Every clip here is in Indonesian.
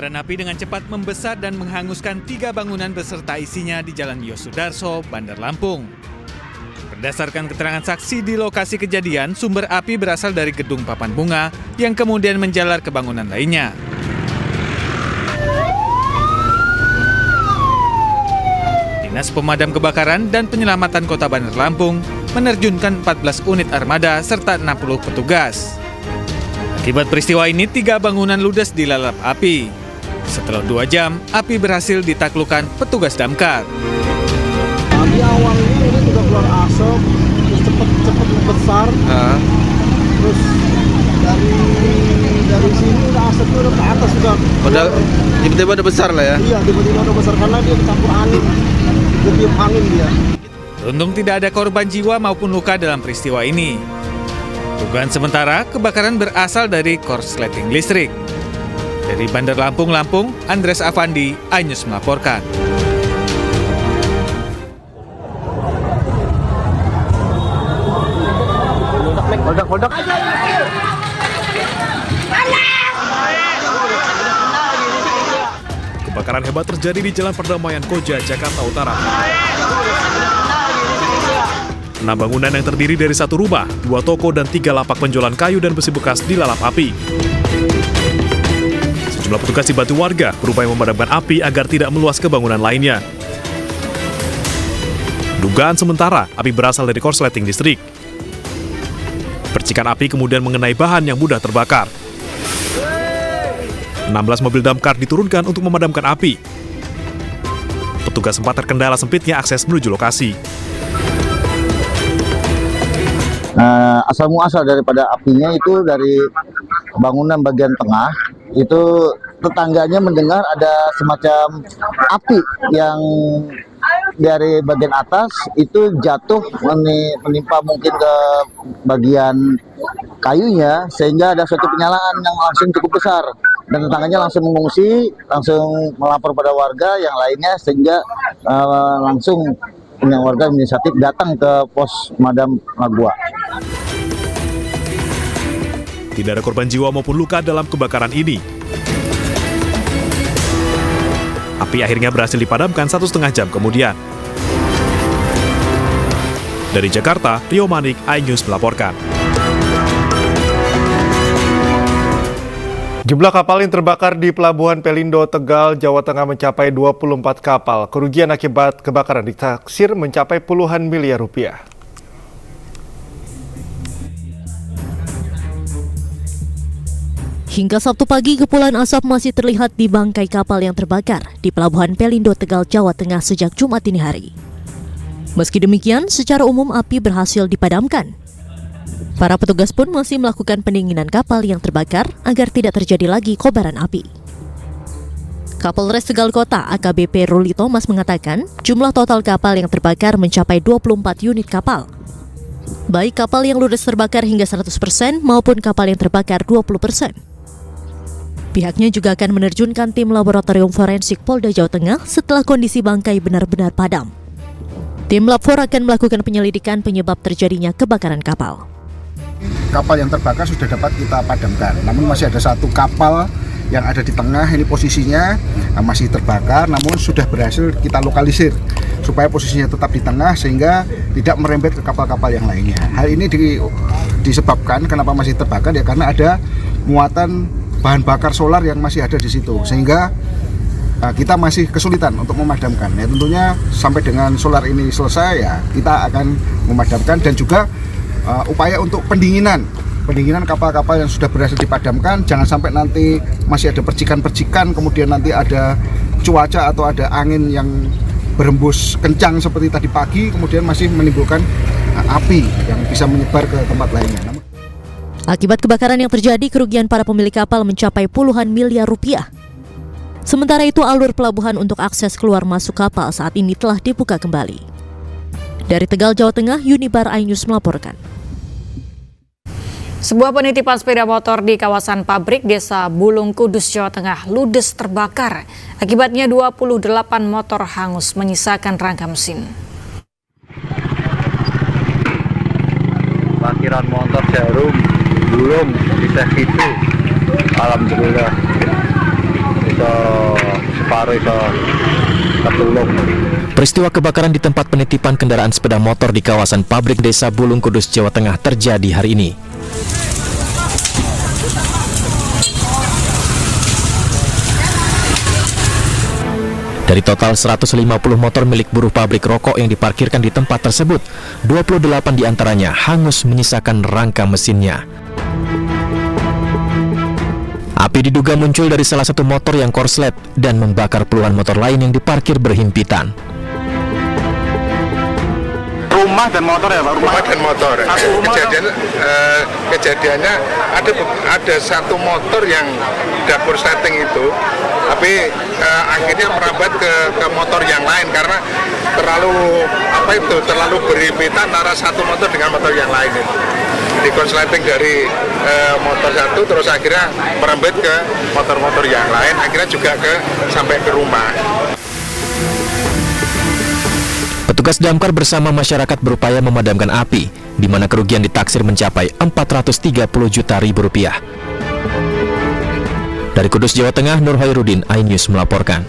Kobaran api dengan cepat membesar dan menghanguskan 3 bangunan beserta isinya di Jalan Yosudarso, Bandar Lampung. Berdasarkan keterangan saksi di lokasi kejadian, sumber api berasal dari gedung papan bunga yang kemudian menjalar ke bangunan lainnya. Dinas Pemadam Kebakaran dan Penyelamatan Kota Bandar Lampung menerjunkan 14 unit armada serta 60 petugas. Akibat peristiwa ini, 3 bangunan ludes dilalap api. Setelah 2 jam, api berhasil ditaklukkan petugas damkar. Di awalnya ini sudah keluar asap, terus cepat besar. Terus dari sini udah asapnya udah ke atas sudah. Udah tiba-tiba udah besar lah ya? Iya, tiba-tiba udah besar karena dia kecampur angin, ketiup angin dia. Beruntung tidak ada korban jiwa maupun luka dalam peristiwa ini. Dugaan sementara, kebakaran berasal dari korsleting listrik. Dari Bandar Lampung, Andres Afandi, iNews melaporkan. Meledak. Kebakaran hebat terjadi di Jalan Perdamaian Koja, Jakarta Utara. 6 bangunan yang terdiri dari 1 rumah, 2 toko, dan 3 lapak penjualan kayu dan besi bekas dilalap api. Sejumlah petugas dibantu warga berupaya memadamkan api agar tidak meluas ke bangunan lainnya. Dugaan sementara, api berasal dari korsleting listrik. Percikan api kemudian mengenai bahan yang mudah terbakar. 16 mobil damkar diturunkan untuk memadamkan api. Petugas sempat terkendala sempitnya akses menuju lokasi. Asal muasal daripada apinya itu dari bangunan bagian tengah. Itu tetangganya mendengar ada semacam api yang dari bagian atas itu jatuh menimpa mungkin ke bagian kayunya, sehingga ada suatu penyalaan yang langsung cukup besar dan tetangganya langsung mengungsi, langsung melapor pada warga yang lainnya, sehingga langsung yang warga inisiatif datang ke pos Madam Lagua. Tidak ada korban jiwa maupun luka dalam kebakaran ini. Api akhirnya berhasil dipadamkan 1,5 jam kemudian. Dari Jakarta, Rio Manik, iNews melaporkan. Jumlah kapal yang terbakar di Pelabuhan Pelindo, Tegal, Jawa Tengah mencapai 24 kapal. Kerugian akibat kebakaran ditaksir mencapai puluhan miliar rupiah. Hingga Sabtu pagi, kepulan asap masih terlihat di bangkai kapal yang terbakar di Pelabuhan Pelindo, Tegal, Jawa Tengah sejak Jumat dini hari. Meski demikian, secara umum api berhasil dipadamkan. Para petugas pun masih melakukan pendinginan kapal yang terbakar agar tidak terjadi lagi kobaran api. Kapolres Tegal Kota AKBP Ruli Thomas mengatakan jumlah total kapal yang terbakar mencapai 24 unit kapal. Baik kapal yang ludes terbakar hingga 100% maupun kapal yang terbakar 20%. Pihaknya juga akan menerjunkan tim laboratorium forensik Polda Jawa Tengah setelah kondisi bangkai benar-benar padam. Tim Lab4 akan melakukan penyelidikan penyebab terjadinya kebakaran kapal. Kapal yang terbakar sudah dapat kita padamkan, namun masih ada 1 kapal yang ada di tengah, ini posisinya masih terbakar, namun sudah berhasil kita lokalisir supaya posisinya tetap di tengah sehingga tidak merembet ke kapal-kapal yang lainnya. Hal ini disebabkan kenapa masih terbakar ya karena ada muatan bahan bakar solar yang masih ada di situ, sehingga kita masih kesulitan untuk memadamkan. Ya tentunya sampai dengan solar ini selesai ya kita akan memadamkan, dan juga upaya untuk pendinginan kapal-kapal yang sudah berhasil dipadamkan, jangan sampai nanti masih ada percikan-percikan, kemudian nanti ada cuaca atau ada angin yang berembus kencang seperti tadi pagi, kemudian masih menimbulkan api yang bisa menyebar ke tempat lainnya. Akibat kebakaran yang terjadi, kerugian para pemilik kapal mencapai puluhan miliar rupiah. Sementara itu, alur pelabuhan untuk akses keluar masuk kapal saat ini telah dibuka kembali. Dari Tegal, Jawa Tengah, Unibar iNews melaporkan. Sebuah penitipan sepeda motor di kawasan pabrik Desa Bulung Kudus, Jawa Tengah ludes terbakar. Akibatnya 28 motor hangus menyisakan rangka mesin. Parkiran motor Jarum, Bulung, bisa gitu. Alhamdulillah. iso separuh iso ketulung. Peristiwa kebakaran di tempat penitipan kendaraan sepeda motor di kawasan pabrik Desa Bulung Kudus, Jawa Tengah terjadi hari ini. Dari total 150 motor milik buruh pabrik rokok yang diparkirkan di tempat tersebut, 28 diantaranya hangus menyisakan rangka mesinnya. Api diduga muncul dari salah satu motor yang korslet dan membakar puluhan motor lain yang diparkir berhimpitan. Rumah dan motor ya Pak? Rumah dan motor. Kejadiannya ada satu motor yang udah korsleting itu, tapi akhirnya merambat ke motor yang lain karena terlalu berhimpitan antara satu motor dengan motor yang lain itu. Di korsleting dari motor satu terus akhirnya merambat ke motor-motor yang lain, akhirnya juga sampai ke rumah. Petugas damkar bersama masyarakat berupaya memadamkan api, di mana kerugian ditaksir mencapai 430 juta ribu rupiah. Dari Kudus, Jawa Tengah, Nur Hoirudin, iNews melaporkan.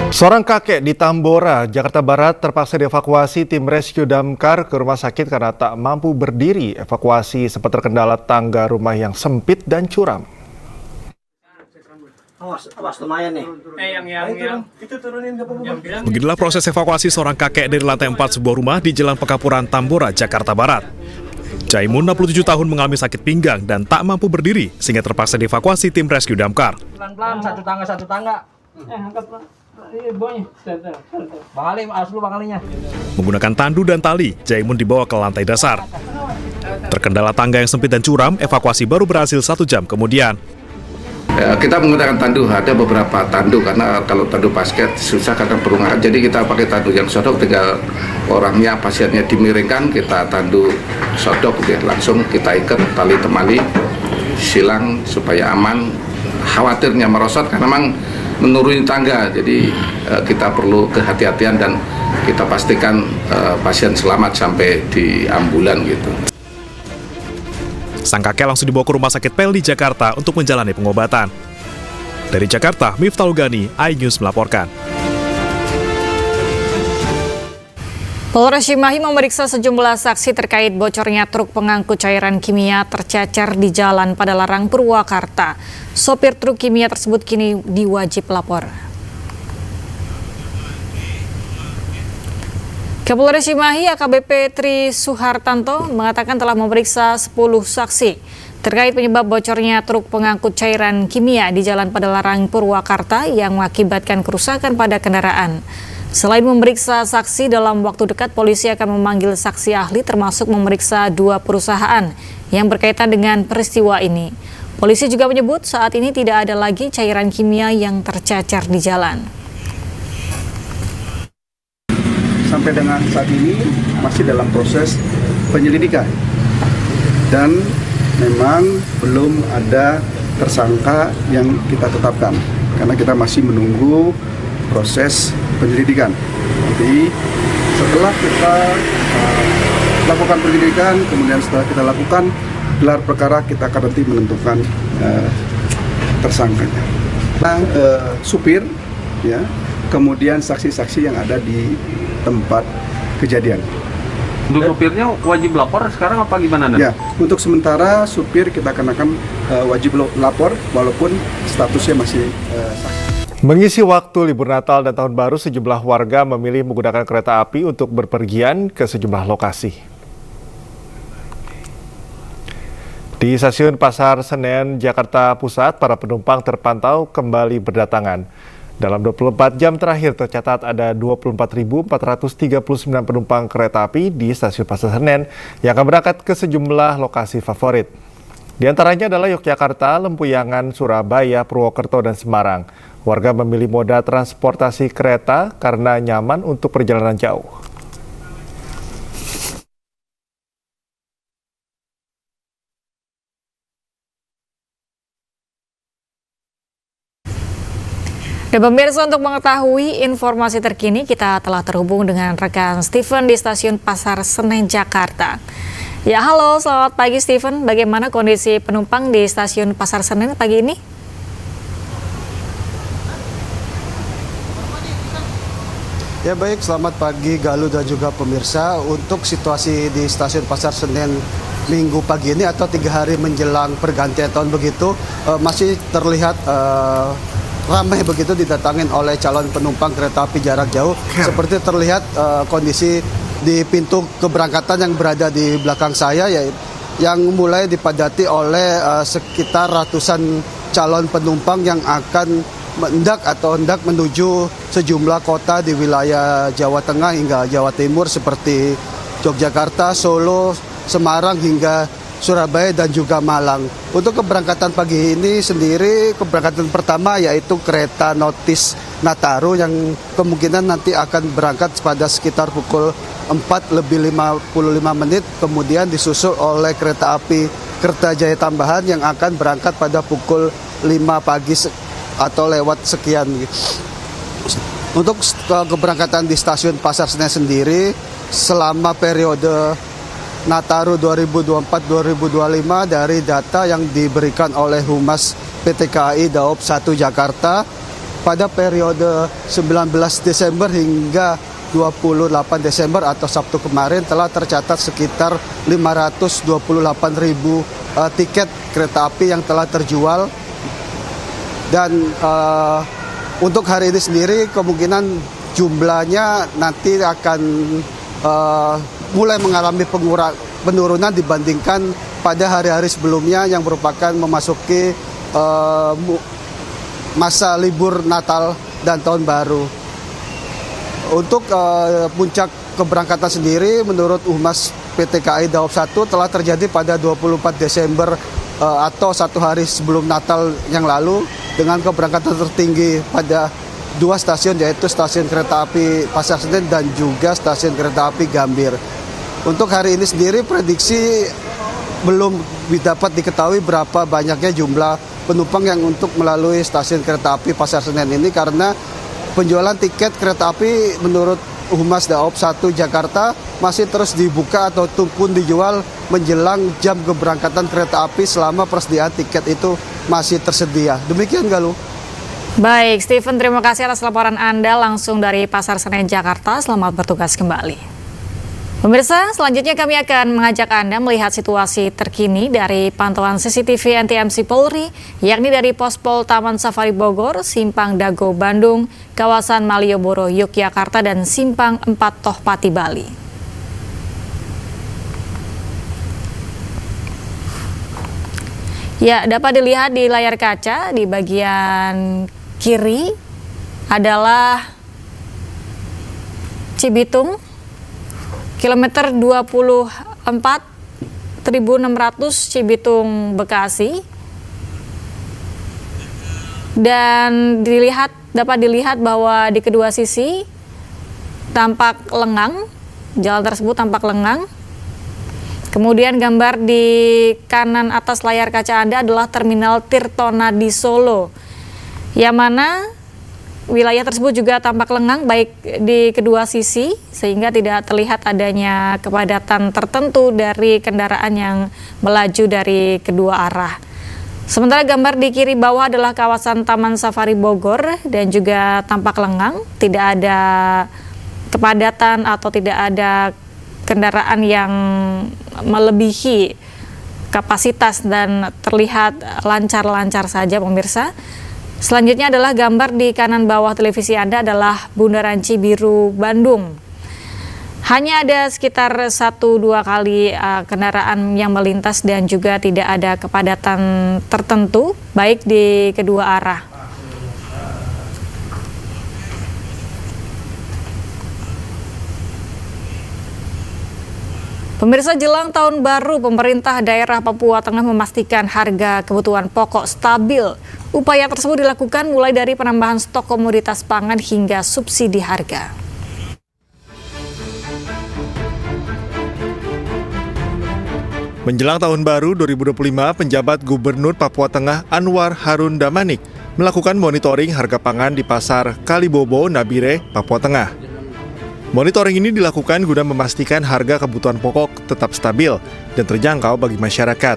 Seorang kakek di Tambora, Jakarta Barat terpaksa dievakuasi tim rescue damkar ke rumah sakit karena tak mampu berdiri. Evakuasi sempat terkendala tangga rumah yang sempit dan curam. Awas lumayan nih. Itu turunin ke bawah. Beginilah proses evakuasi seorang kakek dari lantai 4 sebuah rumah di Jalan Pekapuran, Tambora, Jakarta Barat. Caimun, 67 tahun, mengalami sakit pinggang dan tak mampu berdiri sehingga terpaksa dievakuasi tim rescue damkar. Pelan-pelan, satu tangga. Angkat Bang Ali, awas lu Bang Alinya. Menggunakan tandu dan tali, Caimun dibawa ke lantai dasar. Terkendala tangga yang sempit dan curam, evakuasi baru berhasil 1 jam kemudian. Kita menggunakan tandu, ada beberapa tandu karena kalau tandu basket susah karena perungan. Jadi kita pakai tandu yang sodok, tinggal orangnya, pasiennya dimiringkan, kita tandu sodok, langsung kita ikat tali temali, silang supaya aman. Khawatirnya merosot karena memang menuruni tangga, jadi kita perlu kehati-hatian dan kita pastikan pasien selamat sampai di ambulan gitu. Sang kakek langsung dibawa ke Rumah Sakit Pelni Jakarta untuk menjalani pengobatan. Dari Jakarta, Miftahul Gani, iNews melaporkan. Polres Cimahi memeriksa sejumlah saksi terkait bocornya truk pengangkut cairan kimia tercecer di Jalan Padalarang, Purwakarta. Sopir truk kimia tersebut kini diwajib lapor. Kapolres Cimahi AKBP Tri Suhartanto mengatakan telah memeriksa 10 saksi terkait penyebab bocornya truk pengangkut cairan kimia di Jalan Padalarang, Purwakarta yang mengakibatkan kerusakan pada kendaraan. Selain memeriksa saksi, dalam waktu dekat polisi akan memanggil saksi ahli termasuk memeriksa 2 perusahaan yang berkaitan dengan peristiwa ini. Polisi juga menyebut saat ini tidak ada lagi cairan kimia yang tercecer di jalan. Sampai dengan saat ini masih dalam proses penyelidikan dan memang belum ada tersangka yang kita tetapkan karena kita masih menunggu proses penyelidikan. Jadi setelah kita lakukan penyelidikan, kemudian setelah kita lakukan gelar perkara, kita akan nanti menentukan tersangkanya. Supir, ya, kemudian saksi-saksi yang ada di tempat kejadian. Untuk supirnya wajib lapor sekarang apa gimana? Ya, untuk sementara supir kita kenakan wajib lapor walaupun statusnya masih saksi. Mengisi waktu libur Natal dan Tahun Baru, sejumlah warga memilih menggunakan kereta api untuk berpergian ke sejumlah lokasi. Di stasiun Pasar Senen, Jakarta Pusat, para penumpang terpantau kembali berdatangan. Dalam 24 jam terakhir tercatat ada 24.439 penumpang kereta api di stasiun Pasar Senen yang akan berangkat ke sejumlah lokasi favorit. Di antaranya adalah Yogyakarta, Lempuyangan, Surabaya, Purwokerto, dan Semarang. Warga memilih moda transportasi kereta karena nyaman untuk perjalanan jauh. Dan pemirsa, untuk mengetahui informasi terkini, kita telah terhubung dengan rekan Steven di stasiun Pasar Senen, Jakarta. Ya, halo, selamat pagi Steven. Bagaimana kondisi penumpang di stasiun Pasar Senen pagi ini? Ya baik, selamat pagi Galuh dan juga pemirsa. Untuk situasi di Stasiun Pasar Senen Minggu pagi ini atau 3 hari menjelang pergantian tahun begitu masih terlihat ramai begitu didatangin oleh calon penumpang kereta api jarak jauh. Seperti terlihat kondisi di pintu keberangkatan yang berada di belakang saya, yang mulai dipadati oleh sekitar ratusan calon penumpang yang akan hendak menuju sejumlah kota di wilayah Jawa Tengah hingga Jawa Timur seperti Yogyakarta, Solo, Semarang hingga Surabaya dan juga Malang. Untuk keberangkatan pagi ini sendiri, keberangkatan pertama yaitu kereta Notis Nataru yang kemungkinan nanti akan berangkat pada sekitar pukul 4:55, kemudian disusul oleh kereta api Kertajaya Tambahan yang akan berangkat pada pukul 5 pagi atau lewat sekian. Untuk keberangkatan di Stasiun Pasar Senen sendiri selama periode Nataru 2024-2025 dari data yang diberikan oleh Humas PT KAI Daob 1 Jakarta pada periode 19 Desember hingga 28 Desember atau Sabtu kemarin telah tercatat sekitar 528.000 tiket kereta api yang telah terjual. Dan untuk hari ini sendiri kemungkinan jumlahnya nanti akan mulai mengalami penurunan dibandingkan pada hari-hari sebelumnya yang merupakan memasuki masa libur Natal dan Tahun Baru. Untuk puncak keberangkatan sendiri menurut Humas PT KAI Daob 1 telah terjadi pada 24 Desember atau 1 hari sebelum Natal yang lalu dengan keberangkatan tertinggi pada 2 stasiun yaitu stasiun kereta api Pasar Senen dan juga stasiun kereta api Gambir. Untuk hari ini sendiri prediksi belum dapat diketahui berapa banyaknya jumlah penumpang yang untuk melalui stasiun kereta api Pasar Senen ini karena penjualan tiket kereta api menurut Humas Daob 1 Jakarta masih terus dibuka ataupun dijual menjelang jam keberangkatan kereta api selama persediaan tiket itu masih tersedia. Demikian Galuh. Baik, Steven, terima kasih atas laporan Anda langsung dari Pasar Senen Jakarta. Selamat bertugas kembali. Pemirsa, selanjutnya kami akan mengajak Anda melihat situasi terkini dari pantauan CCTV NTMC Polri, yakni dari Pospol Taman Safari Bogor, Simpang Dago Bandung, kawasan Malioboro Yogyakarta, dan Simpang 4 Tohpati Bali. Ya, dapat dilihat di layar kaca di bagian kiri adalah Cibitung, kilometer 24 1.600 Cibitung Bekasi. Dan dapat dilihat bahwa di kedua sisi tampak lengang, jalan tersebut tampak lengang. Kemudian gambar di kanan atas layar kaca Anda adalah Terminal Tirtonadi Solo, yang mana wilayah tersebut juga tampak lengang baik di kedua sisi sehingga tidak terlihat adanya kepadatan tertentu dari kendaraan yang melaju dari kedua arah. Sementara gambar di kiri bawah adalah kawasan Taman Safari Bogor dan juga tampak lengang, tidak ada kepadatan atau tidak ada kendaraan yang melebihi kapasitas dan terlihat lancar-lancar saja pemirsa. Selanjutnya adalah gambar di kanan bawah televisi Anda adalah Bundaran Cibiru, Bandung. Hanya ada sekitar 1-2 kali kendaraan yang melintas dan juga tidak ada kepadatan tertentu baik di kedua arah. Pemirsa, jelang tahun baru, pemerintah daerah Papua Tengah memastikan harga kebutuhan pokok stabil. Upaya tersebut dilakukan mulai dari penambahan stok komoditas pangan hingga subsidi harga. Menjelang tahun baru 2025, penjabat Gubernur Papua Tengah Anwar Harun Damanik melakukan monitoring harga pangan di Pasar Kalibobo, Nabire, Papua Tengah. Monitoring ini dilakukan guna memastikan harga kebutuhan pokok tetap stabil dan terjangkau bagi masyarakat.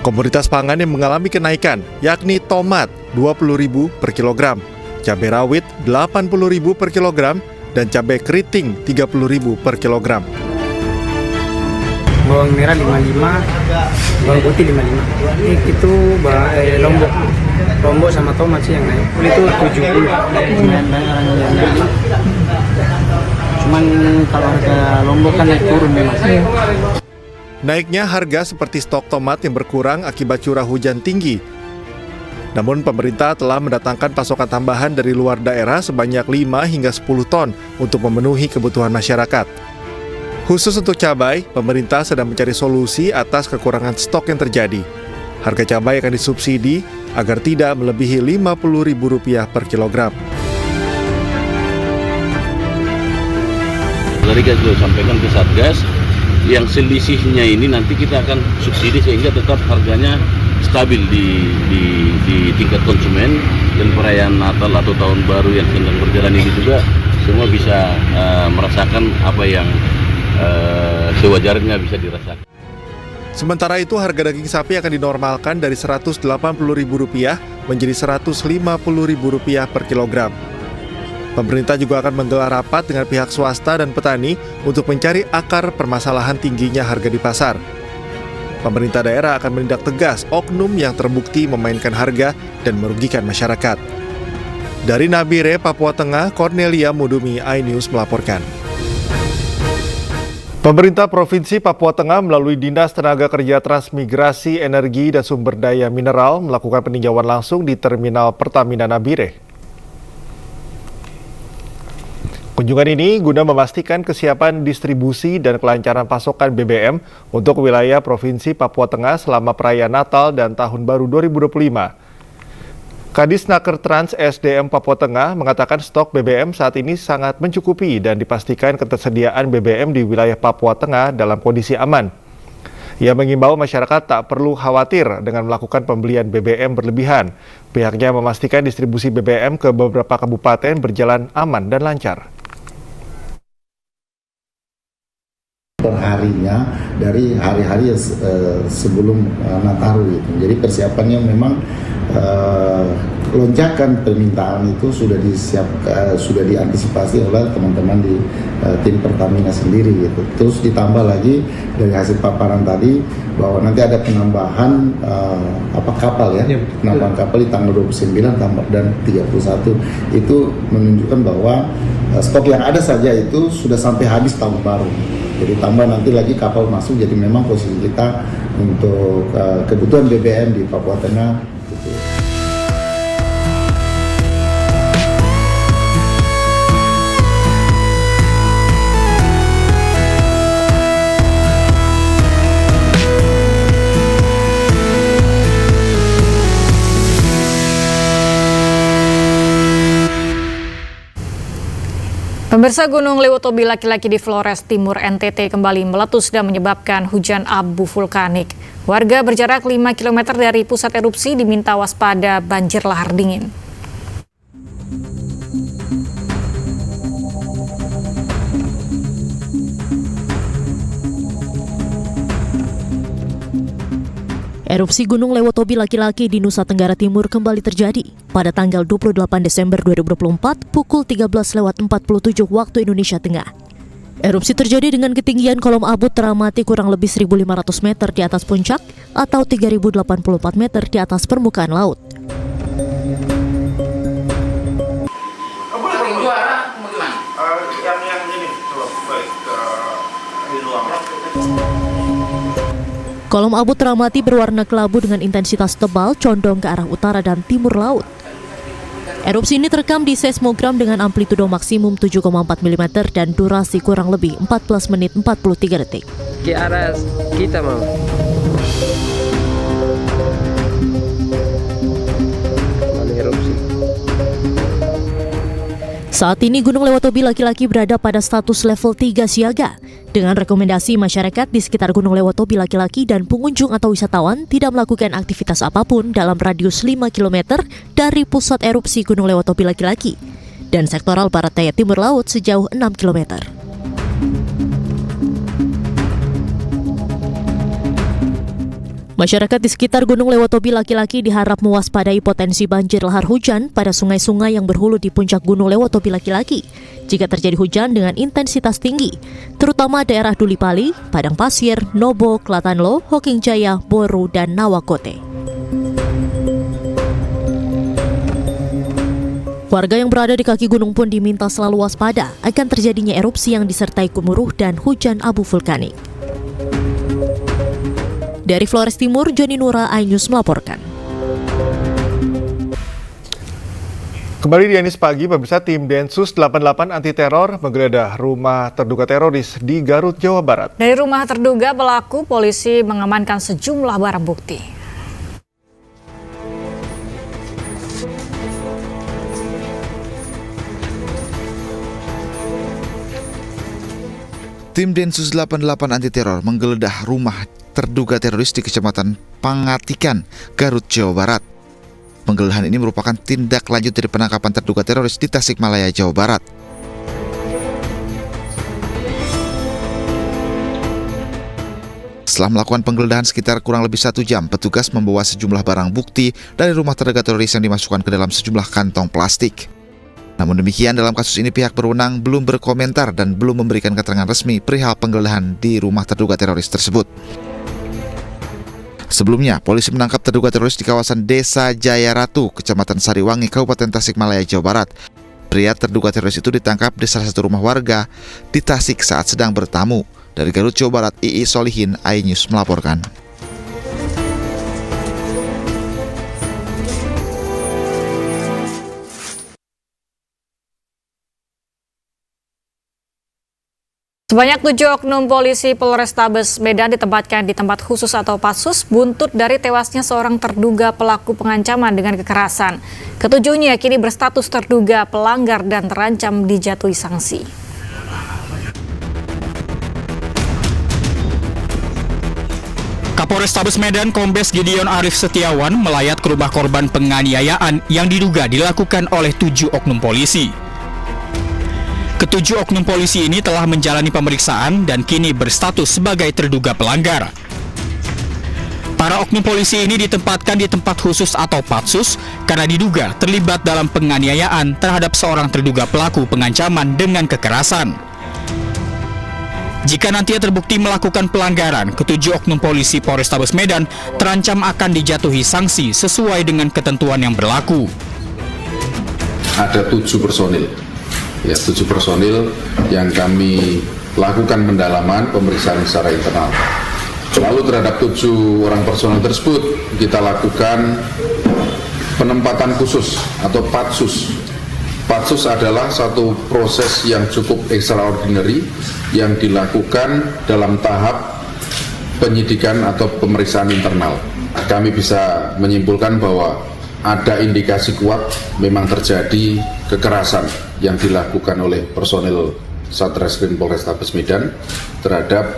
Komoditas pangan yang mengalami kenaikan yakni tomat Rp20.000 per kilogram, cabai rawit Rp80.000 per kilogram, dan cabai keriting Rp30.000 per kilogram. Bawang merah 55, bawang putih 55. Itu lombok sama tomat sih yang naik. Itu 70. Cuman kalau harga lombok kan naik turun memang. Naiknya harga seperti stok tomat yang berkurang akibat curah hujan tinggi. Namun pemerintah telah mendatangkan pasokan tambahan dari luar daerah sebanyak 5 hingga 10 ton untuk memenuhi kebutuhan masyarakat. Khusus untuk cabai, pemerintah sedang mencari solusi atas kekurangan stok yang terjadi. Harga cabai akan disubsidi agar tidak melebihi Rp50.000 per kilogram. Tadi kita sudah sampaikan ke Satgas, yang selisihnya ini nanti kita akan subsidi sehingga tetap harganya stabil di tingkat konsumen, dan perayaan Natal atau Tahun Baru yang sedang berjalan ini juga semua bisa merasakan apa yang sewajarnya bisa dirasakan. Sementara itu harga daging sapi akan dinormalkan dari Rp180.000 menjadi Rp150.000 per kilogram. Pemerintah juga akan menggelar rapat dengan pihak swasta dan petani untuk mencari akar permasalahan tingginya harga di pasar. Pemerintah daerah akan menindak tegas oknum yang terbukti memainkan harga dan merugikan masyarakat. Dari Nabire, Papua Tengah, Cornelia Mudumi, iNews melaporkan. Pemerintah Provinsi Papua Tengah melalui Dinas Tenaga Kerja Transmigrasi Energi dan Sumber Daya Mineral melakukan peninjauan langsung di Terminal Pertamina Nabire. Kunjungan ini guna memastikan kesiapan distribusi dan kelancaran pasokan BBM untuk wilayah Provinsi Papua Tengah selama perayaan Natal dan Tahun Baru 2025. Kadisnaker Trans SDM Papua Tengah mengatakan stok BBM saat ini sangat mencukupi dan dipastikan ketersediaan BBM di wilayah Papua Tengah dalam kondisi aman. Ia mengimbau masyarakat tak perlu khawatir dengan melakukan pembelian BBM berlebihan. Pihaknya memastikan distribusi BBM ke beberapa kabupaten berjalan aman dan lancar. Perharinya dari hari-hari sebelum Nataru gitu. Jadi persiapannya memang lonjakan permintaan itu sudah sudah diantisipasi oleh teman-teman di tim Pertamina sendiri gitu. Terus ditambah lagi dari hasil paparan tadi bahwa nanti ada penambahan kapal ya, penambahan kapal di tanggal 29 dan 31 itu menunjukkan bahwa stok yang ada saja itu sudah sampai habis tahun baru. Jadi tambah nanti lagi kapal masuk, jadi memang posisi kita untuk kebutuhan BBM di Papua Tengah gitu. Pemirsa, Gunung Lewotobi laki-laki di Flores Timur NTT kembali meletus dan menyebabkan hujan abu vulkanik. Warga berjarak 5 km dari pusat erupsi diminta waspada banjir lahar dingin. Erupsi Gunung Lewotobi laki-laki di Nusa Tenggara Timur kembali terjadi pada tanggal 28 Desember 2024 pukul 13.47 waktu Indonesia Tengah. Erupsi terjadi dengan ketinggian kolom abu teramati kurang lebih 1.500 meter di atas puncak atau 3.084 meter di atas permukaan laut. Kolom abu teramati berwarna kelabu dengan intensitas tebal condong ke arah utara dan timur laut. Erupsi ini terekam di seismogram dengan amplitudo maksimum 7,4 mm dan durasi kurang lebih 14 menit 43 detik. Ke arah kita mau. Erupsi. Saat ini Gunung Lewotobi laki-laki berada pada status level 3 siaga dengan rekomendasi masyarakat di sekitar Gunung Lewotobi laki-laki dan pengunjung atau wisatawan tidak melakukan aktivitas apapun dalam radius 5 km dari pusat erupsi Gunung Lewotobi laki-laki dan sektoral barat daya timur laut sejauh 6 km. Masyarakat di sekitar Gunung Lewotobi laki-laki diharap mewaspadai potensi banjir lahar hujan pada sungai-sungai yang berhulu di puncak Gunung Lewotobi laki-laki jika terjadi hujan dengan intensitas tinggi, terutama daerah Duli Pali, Padang Pasir, Nobo, Klatanlo, Hoking Jaya, Boru, dan Nawakote. Warga yang berada di kaki gunung pun diminta selalu waspada akan terjadinya erupsi yang disertai gemuruh dan hujan abu vulkanik. Dari Flores Timur, Joni Nura, iNews melaporkan. Kembali di Anies Pagi, pemirsa, tim Densus 88 anti teror menggeledah rumah terduga teroris di Garut, Jawa Barat. Dari rumah terduga pelaku, polisi mengamankan sejumlah barang bukti. Tim Densus 88 anti teror menggeledah rumah terduga teroris di Kecamatan Pangatikan, Garut, Jawa Barat. Penggeledahan ini merupakan tindak lanjut dari penangkapan terduga teroris di Tasikmalaya, Jawa Barat. Setelah melakukan penggeledahan sekitar kurang lebih 1 jam, petugas membawa sejumlah barang bukti dari rumah terduga teroris yang dimasukkan ke dalam sejumlah kantong plastik. Namun demikian, dalam kasus ini pihak berwenang belum berkomentar dan belum memberikan keterangan resmi perihal penggeledahan di rumah terduga teroris tersebut. Sebelumnya, polisi menangkap terduga teroris di kawasan Desa Jaya Ratu, Kecamatan Sariwangi, Kabupaten Tasikmalaya, Jawa Barat. Pria terduga teroris itu ditangkap di salah satu rumah warga di Tasik saat sedang bertamu. Dari Garut, Jawa Barat, II Solihin, iNews melaporkan. Sebanyak 7 oknum polisi Polrestabes Medan ditempatkan di tempat khusus atau Patsus buntut dari tewasnya seorang terduga pelaku pengancaman dengan kekerasan. Ketujuhnya kini berstatus terduga pelanggar dan terancam dijatuhi sanksi. Kapolrestabes Medan Kombes Gideon Arif Setiawan melayat ke rumah korban penganiayaan yang diduga dilakukan oleh 7 oknum polisi. Ketujuh oknum polisi ini telah menjalani pemeriksaan dan kini berstatus sebagai terduga pelanggar. Para oknum polisi ini ditempatkan di tempat khusus atau Patsus karena diduga terlibat dalam penganiayaan terhadap seorang terduga pelaku pengancaman dengan kekerasan. Jika nantinya terbukti melakukan pelanggaran, ketujuh oknum polisi Polrestabes Medan terancam akan dijatuhi sanksi sesuai dengan ketentuan yang berlaku. Ada 7 personil. 7 personil yang kami lakukan pendalaman pemeriksaan secara internal. Lalu terhadap 7 orang personil tersebut kita lakukan penempatan khusus atau Patsus. Patsus adalah satu proses yang cukup extraordinary yang dilakukan dalam tahap penyidikan atau pemeriksaan internal. Kami bisa menyimpulkan bahwa ada indikasi kuat memang terjadi kekerasan yang dilakukan oleh personil Satreskrim Polrestabes Medan terhadap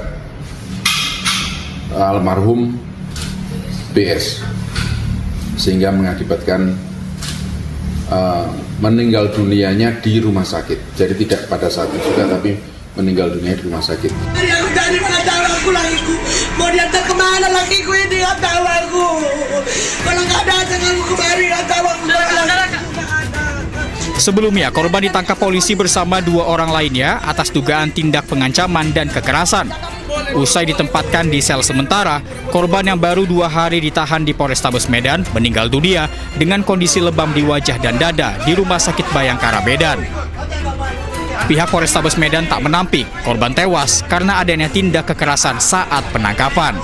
almarhum BS sehingga mengakibatkan meninggal dunianya di rumah sakit. Jadi tidak pada saat itu juga, tapi meninggal dunia di rumah sakit. Aku dari mana tahu aku lakiku? Mau diantar kemana lakiku ini? Nggak tahu aku. Kalau nggak datang aku kemari, nggak tahu aku. Sebelumnya, korban ditangkap polisi bersama 2 orang lainnya atas dugaan tindak pengancaman dan kekerasan. Usai ditempatkan di sel sementara, korban yang baru 2 hari ditahan di Polrestabes Medan meninggal dunia dengan kondisi lebam di wajah dan dada di Rumah Sakit Bayangkara Medan. Pihak Polrestabes Medan tak menampik korban tewas karena adanya tindak kekerasan saat penangkapan.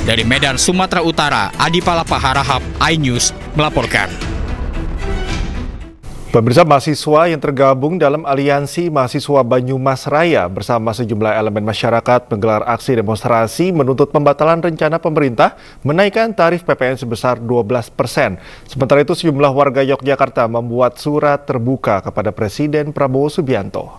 Dari Medan, Sumatera Utara, Adi Palapa Harahap, iNews melaporkan. Pemirsa, mahasiswa yang tergabung dalam Aliansi Mahasiswa Banyumas Raya bersama sejumlah elemen masyarakat menggelar aksi demonstrasi menuntut pembatalan rencana pemerintah menaikkan tarif PPN sebesar 12%. Sementara itu, sejumlah warga Yogyakarta membuat surat terbuka kepada Presiden Prabowo Subianto.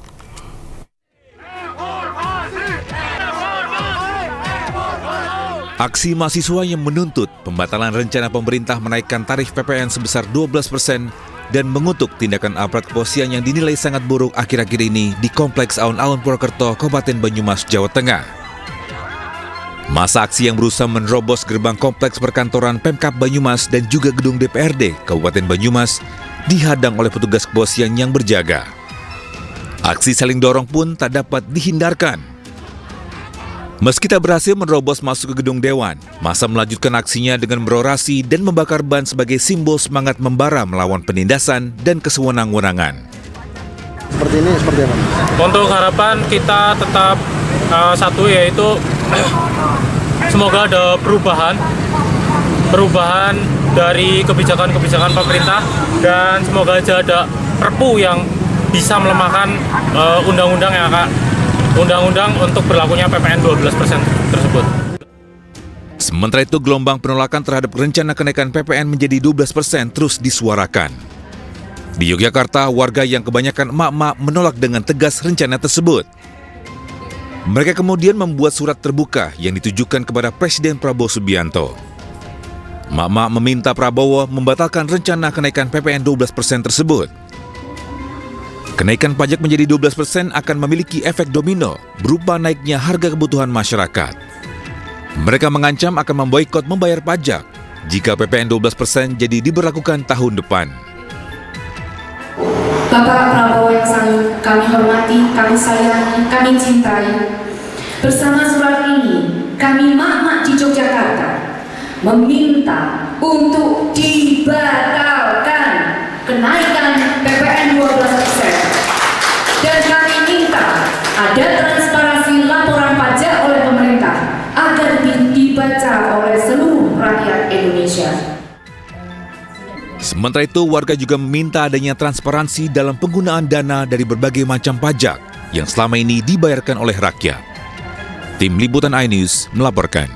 Aksi mahasiswa yang menuntut pembatalan rencana pemerintah menaikkan tarif PPN sebesar 12% dan mengutuk tindakan aparat kepolisian yang dinilai sangat buruk akhir-akhir ini di Kompleks Alun-Alun Purwokerto, Kabupaten Banyumas, Jawa Tengah. Masa aksi yang berusaha menerobos gerbang kompleks perkantoran Pemkab Banyumas dan juga gedung DPRD Kabupaten Banyumas dihadang oleh petugas kepolisian yang berjaga. Aksi saling dorong pun tak dapat dihindarkan. Meski tak berhasil menerobos masuk ke gedung Dewan, massa melanjutkan aksinya dengan berorasi dan membakar ban sebagai simbol semangat membara melawan penindasan dan kesewenang-wenangan. Seperti ini, seperti apa? Untuk harapan kita tetap satu, yaitu semoga ada perubahan dari kebijakan-kebijakan pemerintah, dan semoga aja ada perpu yang bisa melemahkan undang-undang untuk berlakunya PPN 12% tersebut. Sementara itu, gelombang penolakan terhadap rencana kenaikan PPN menjadi 12% terus disuarakan. Di Yogyakarta, warga yang kebanyakan emak-emak menolak dengan tegas rencana tersebut. Mereka kemudian membuat surat terbuka yang ditujukan kepada Presiden Prabowo Subianto. Emak-emak meminta Prabowo membatalkan rencana kenaikan PPN 12% tersebut. Kenaikan pajak menjadi 12% akan memiliki efek domino berupa naiknya harga kebutuhan masyarakat. Mereka mengancam akan memboikot membayar pajak jika PPN 12% jadi diberlakukan tahun depan. Bapak Prabowo yang selalu kami hormati, kami sayangi, kami cintai. Bersama surat ini, kami emak-emak di Yogyakarta meminta untuk dibatalkan kenaikan PPN 12%. Dan kami minta ada transparansi laporan pajak oleh pemerintah agar dibaca oleh seluruh rakyat Indonesia. Sementara itu, warga juga meminta adanya transparansi dalam penggunaan dana dari berbagai macam pajak yang selama ini dibayarkan oleh rakyat. Tim Liputan iNews melaporkan.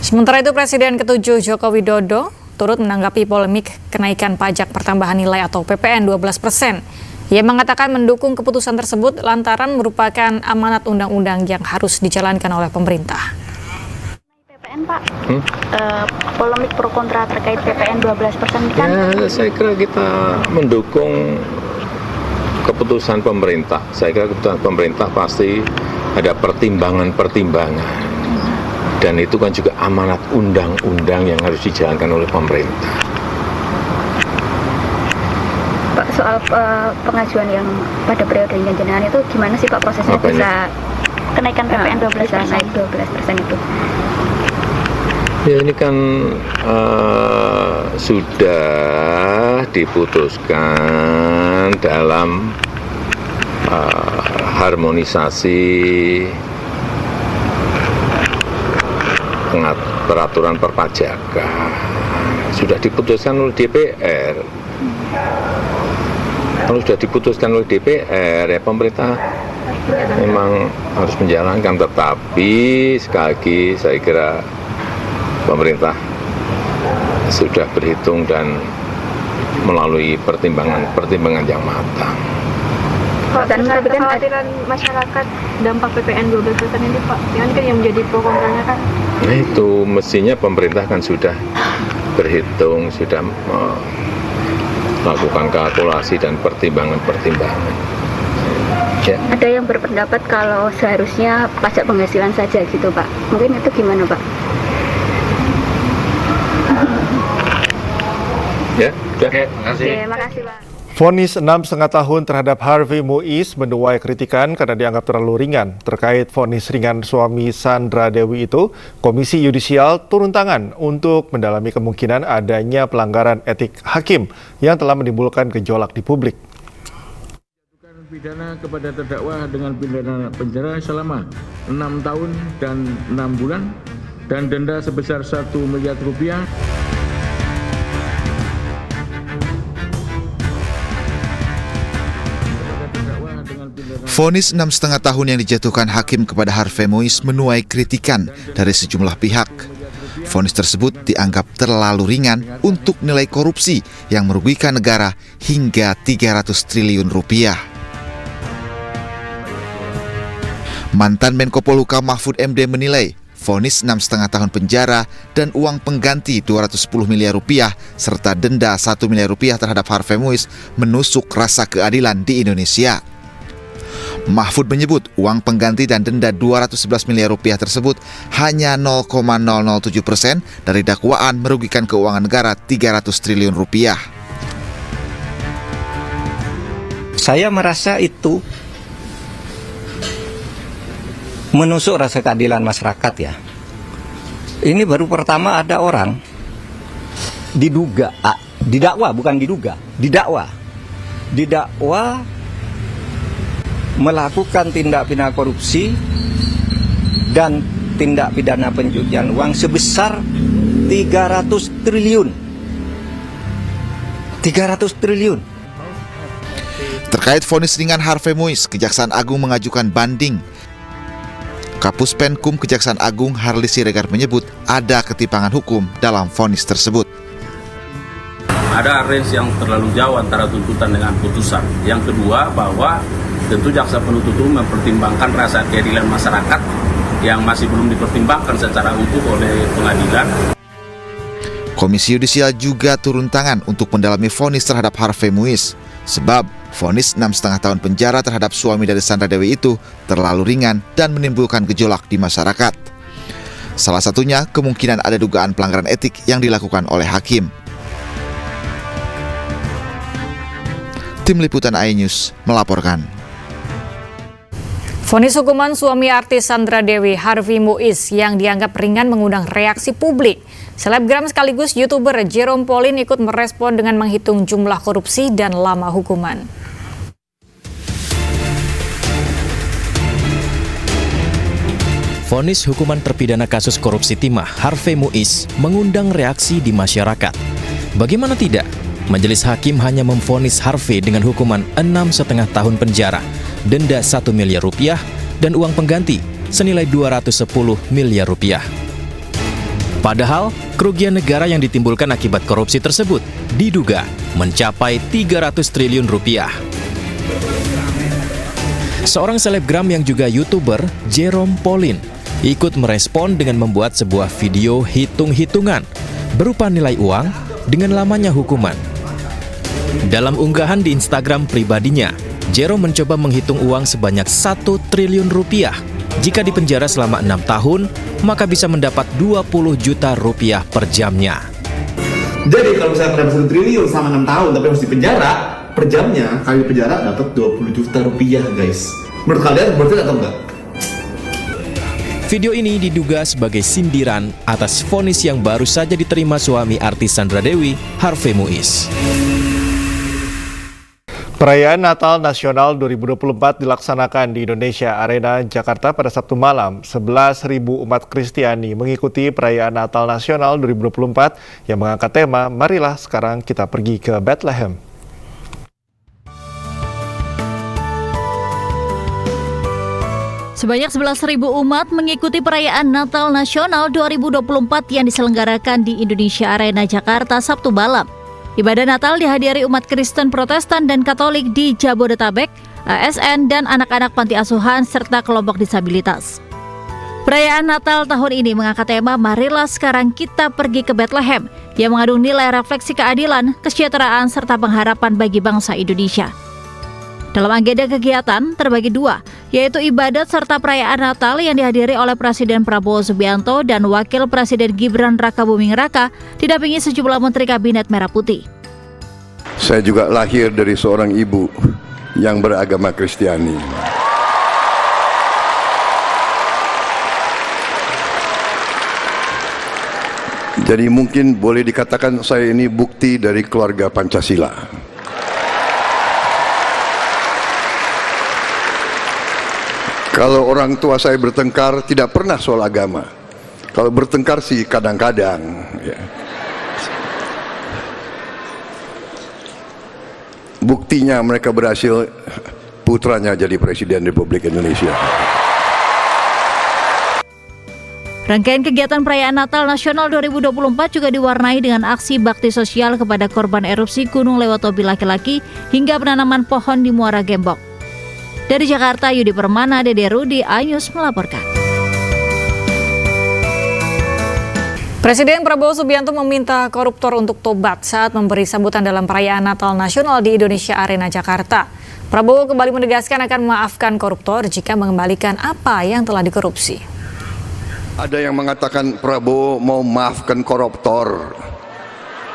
Sementara itu, Presiden ke-7 Joko Widodo turut menanggapi polemik kenaikan pajak pertambahan nilai atau PPN 12%. Ia mengatakan mendukung keputusan tersebut lantaran merupakan amanat undang-undang yang harus dijalankan oleh pemerintah. Pak, polemik pro kontra terkait PPN 12% kan? Saya kira kita mendukung keputusan pemerintah. Saya kira keputusan pemerintah pasti ada pertimbangan-pertimbangan. Dan itu kan juga amanat undang-undang yang harus dijalankan oleh pemerintah. Pak, soal pengajuan yang pada periodenya jenengan itu gimana sih Pak prosesnya? Apanya? Bisa kenaikan PPN 12%, naik 12% itu? Ya, ini kan sudah diputuskan dalam harmonisasi peraturan perpajakan. Sudah diputuskan oleh DPR. Kalau sudah diputuskan oleh DPR, ya pemerintah memang harus menjalankan. Tetapi sekali lagi saya kira pemerintah sudah berhitung dan melalui pertimbangan yang matang. Dan kekhawatiran masyarakat dampak PPN 12% ini Pak, yang kan yang menjadi pro kontranya kan? Nah itu mestinya pemerintah kan sudah berhitung, sudah melakukan kalkulasi dan pertimbangan-pertimbangan. Ya. Ada yang berpendapat kalau seharusnya pajak penghasilan saja gitu Pak, mungkin itu gimana Pak? Ya, oke, makasih. Oke, makasih Pak. Vonis 6,5 tahun terhadap Harvey Muiz menuai kritikan karena dianggap terlalu ringan. Terkait vonis ringan suami Sandra Dewi itu, Komisi Yudisial turun tangan untuk mendalami kemungkinan adanya pelanggaran etik hakim yang telah menimbulkan gejolak di publik. Pidana kepada terdakwa dengan pidana penjara selama 6 tahun dan 6 bulan dan denda sebesar 1 miliar rupiah. Vonis 6,5 tahun yang dijatuhkan hakim kepada Harvey Muiz menuai kritikan dari sejumlah pihak. Vonis tersebut dianggap terlalu ringan untuk nilai korupsi yang merugikan negara hingga 300 triliun rupiah. Mantan Menko Polhukam Mahfud MD menilai vonis 6,5 tahun penjara dan uang pengganti 210 miliar rupiah serta denda 1 miliar rupiah terhadap Harvey Muiz menusuk rasa keadilan di Indonesia. Mahfud menyebut uang pengganti dan denda 211 miliar rupiah tersebut hanya 0,007% dari dakwaan merugikan keuangan negara 300 triliun rupiah. Saya merasa itu menusuk rasa keadilan masyarakat ya. Ini baru pertama ada orang didakwa melakukan tindak pidana korupsi dan tindak pidana pencucian uang sebesar 300 triliun. 300 triliun. Terkait vonis ringan Harvey Muiz, Kejaksaan Agung mengajukan banding. Kapus Penkum Kejaksaan Agung Harli Siregar menyebut ada ketimpangan hukum dalam vonis tersebut. Ada range yang terlalu jauh antara tuntutan dengan putusan. Yang kedua, bahwa tentu jaksa penuntut umum mempertimbangkan rasa keadilan masyarakat yang masih belum dipertimbangkan secara utuh oleh pengadilan. Komisi Yudisial juga turun tangan untuk mendalami vonis terhadap Harvey Muiz, sebab vonis 6,5 tahun penjara terhadap suami dari Sandra Dewi itu terlalu ringan dan menimbulkan gejolak di masyarakat. Salah satunya kemungkinan ada dugaan pelanggaran etik yang dilakukan oleh hakim. Tim Liputan iNews melaporkan. Vonis hukuman suami artis Sandra Dewi, Harvey Muiz, yang dianggap ringan mengundang reaksi publik. Selebgram sekaligus YouTuber Jerome Pauline ikut merespon dengan menghitung jumlah korupsi dan lama hukuman. Vonis hukuman terpidana kasus korupsi timah Harvey Muiz mengundang reaksi di masyarakat. Bagaimana tidak? Majelis Hakim hanya memvonis Harvey dengan hukuman 6,5 tahun penjara, denda 1 miliar rupiah, dan uang pengganti senilai 210 miliar rupiah. Padahal, kerugian negara yang ditimbulkan akibat korupsi tersebut diduga mencapai 300 triliun rupiah. Seorang selebgram yang juga YouTuber, Jerome Pauline, ikut merespon dengan membuat sebuah video hitung-hitungan berupa nilai uang dengan lamanya hukuman. Dalam unggahan di Instagram pribadinya, Jerome mencoba menghitung uang sebanyak 1 triliun rupiah. Jika dipenjara selama 6 tahun, maka bisa mendapat 20 juta rupiah per jamnya. Jadi kalau misalnya mendapat 1 triliun selama 6 tahun tapi harus dipenjara, per jamnya kali penjara dapat 20 juta rupiah, guys. Menurut kalian berarti atau enggak? Video ini diduga sebagai sindiran atas vonis yang baru saja diterima suami artis Sandra Dewi, Harvey Muiz. Perayaan Natal Nasional 2024 dilaksanakan di Indonesia Arena, Jakarta pada Sabtu malam. 11.000 umat Kristiani mengikuti perayaan Natal Nasional 2024 yang mengangkat tema "Marilah sekarang kita pergi ke Bethlehem". Sebanyak 11.000 umat mengikuti perayaan Natal Nasional 2024 yang diselenggarakan di Indonesia Arena, Jakarta Sabtu malam. Ibadah Natal dihadiri umat Kristen, Protestan, dan Katolik di Jabodetabek, ASN, dan anak-anak panti asuhan serta kelompok disabilitas. Perayaan Natal tahun ini mengangkat tema "Marilah sekarang kita pergi ke Bethlehem" yang mengandung nilai refleksi keadilan, kesejahteraan, serta pengharapan bagi bangsa Indonesia. Dalam agenda kegiatan terbagi dua, yaitu ibadat serta perayaan Natal yang dihadiri oleh Presiden Prabowo Subianto dan Wakil Presiden Gibran Rakabuming Raka, didampingi sejumlah Menteri Kabinet Merah Putih. Saya juga lahir dari seorang ibu yang beragama Kristiani. Jadi mungkin boleh dikatakan saya ini bukti dari keluarga Pancasila. Kalau orang tua saya bertengkar, tidak pernah soal agama. Kalau bertengkar sih kadang-kadang. Ya. Buktinya mereka berhasil, putranya jadi Presiden Republik Indonesia. Rangkaian kegiatan perayaan Natal Nasional 2024 juga diwarnai dengan aksi bakti sosial kepada korban erupsi Gunung Lewotobi laki-laki hingga penanaman pohon di Muara Gembong. Dari Jakarta, Yudi Permana, Dede Rudi, iNews melaporkan. Presiden Prabowo Subianto meminta koruptor untuk tobat saat memberi sambutan dalam perayaan Natal Nasional di Indonesia Arena, Jakarta. Prabowo kembali menegaskan akan memaafkan koruptor jika mengembalikan apa yang telah dikorupsi. Ada yang mengatakan Prabowo mau maafkan koruptor.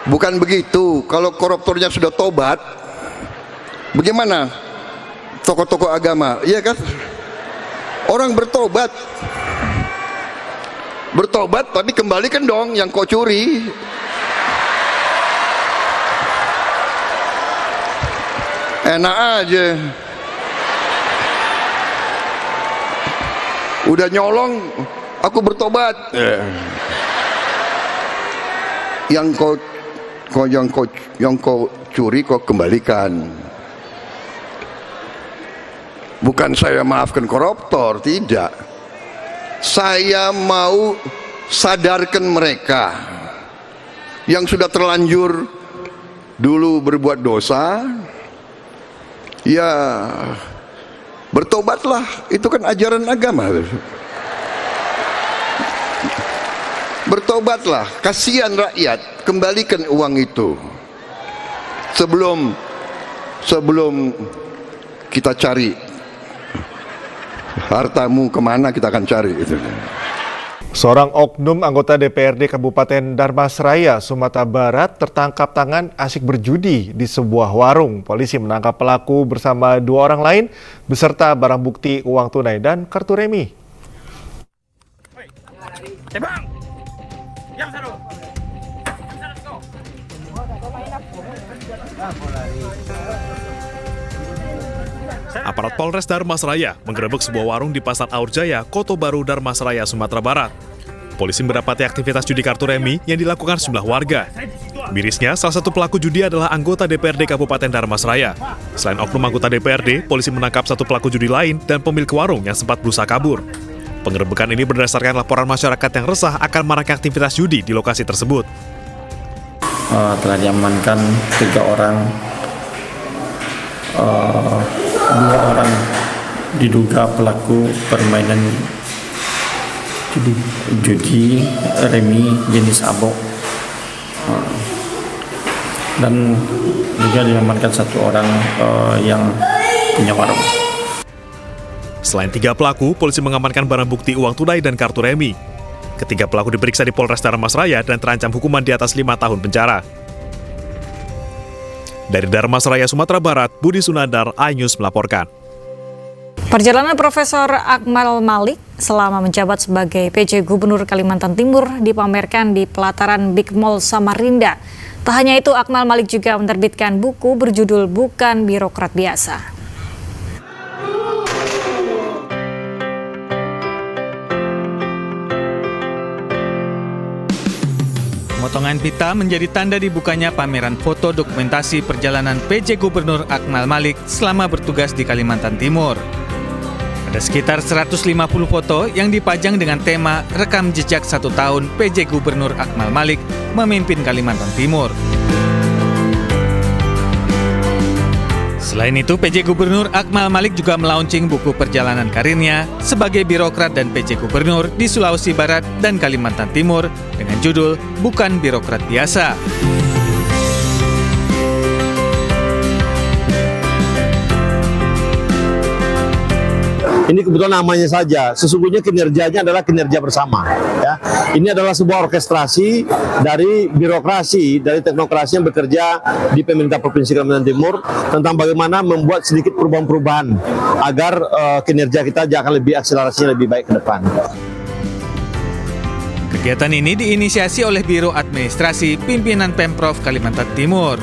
Bukan begitu. Kalau koruptornya sudah tobat, bagaimana tokoh-tokoh agama? Iya kan? Orang bertobat tapi kembalikan dong yang kau curi. Enak aja. Udah nyolong, aku bertobat. Yang kau curi kau kembalikan. Bukan saya maafkan koruptor, tidak. Saya mau sadarkan mereka yang sudah terlanjur dulu berbuat dosa. Ya, bertobatlah, itu kan ajaran agama. Bertobatlah, kasihan rakyat, kembalikan uang itu. Sebelum kita cari hartamu kemana, kita akan cari itu. Seorang oknum anggota DPRD Kabupaten Dharmasraya, Sumatera Barat tertangkap tangan asyik berjudi di sebuah warung. Polisi menangkap pelaku bersama 2 orang lain beserta barang bukti uang tunai dan kartu remi. Aparat Polres Dharmasraya menggerebek sebuah warung di Pasar Aurjaya, Koto Baru, Dharmasraya, Sumatera Barat. Polisi mendapati aktivitas judi kartu remi yang dilakukan sejumlah warga. Mirisnya, salah satu pelaku judi adalah anggota DPRD Kabupaten Dharmasraya. Selain oknum anggota DPRD, polisi menangkap satu pelaku judi lain dan pemilik warung yang sempat berusaha kabur. Penggerebekan ini berdasarkan laporan masyarakat yang resah akan maraknya aktivitas judi di lokasi tersebut. Telah diamankan 3 orang. 2 orang diduga pelaku permainan judi remi jenis abok, dan juga diamankan 1 orang yang punya warung. Selain 3 pelaku, polisi mengamankan barang bukti uang tunai dan kartu remi. Ketiga pelaku diperiksa di Polres Dharmasraya dan terancam hukuman di atas 5 tahun penjara. Dari Dharmasraya, Sumatera Barat, Budi Sunandar, iNews melaporkan. Perjalanan Profesor Akmal Malik selama menjabat sebagai PJ Gubernur Kalimantan Timur dipamerkan di pelataran Big Mall Samarinda. Tak hanya itu, Akmal Malik juga menerbitkan buku berjudul Bukan Birokrat Biasa. Potongan pita menjadi tanda dibukanya pameran foto dokumentasi perjalanan PJ Gubernur Akmal Malik selama bertugas di Kalimantan Timur. Ada sekitar 150 foto yang dipajang dengan tema Rekam Jejak 1 tahun PJ Gubernur Akmal Malik memimpin Kalimantan Timur. Selain itu, PJ Gubernur Akmal Malik juga melaunching buku perjalanan karirnya sebagai birokrat dan PJ Gubernur di Sulawesi Barat dan Kalimantan Timur dengan judul Bukan Birokrat Biasa. Ini kebetulan namanya saja, sesungguhnya kinerjanya adalah kinerja bersama. Ya. Ini adalah sebuah orkestrasi dari birokrasi, dari teknokrasi yang bekerja di pemerintah Provinsi Kalimantan Timur tentang bagaimana membuat sedikit perubahan-perubahan agar kinerja kita akan lebih akselerasinya lebih baik ke depan. Kegiatan ini diinisiasi oleh Biro Administrasi Pimpinan Pemprov Kalimantan Timur.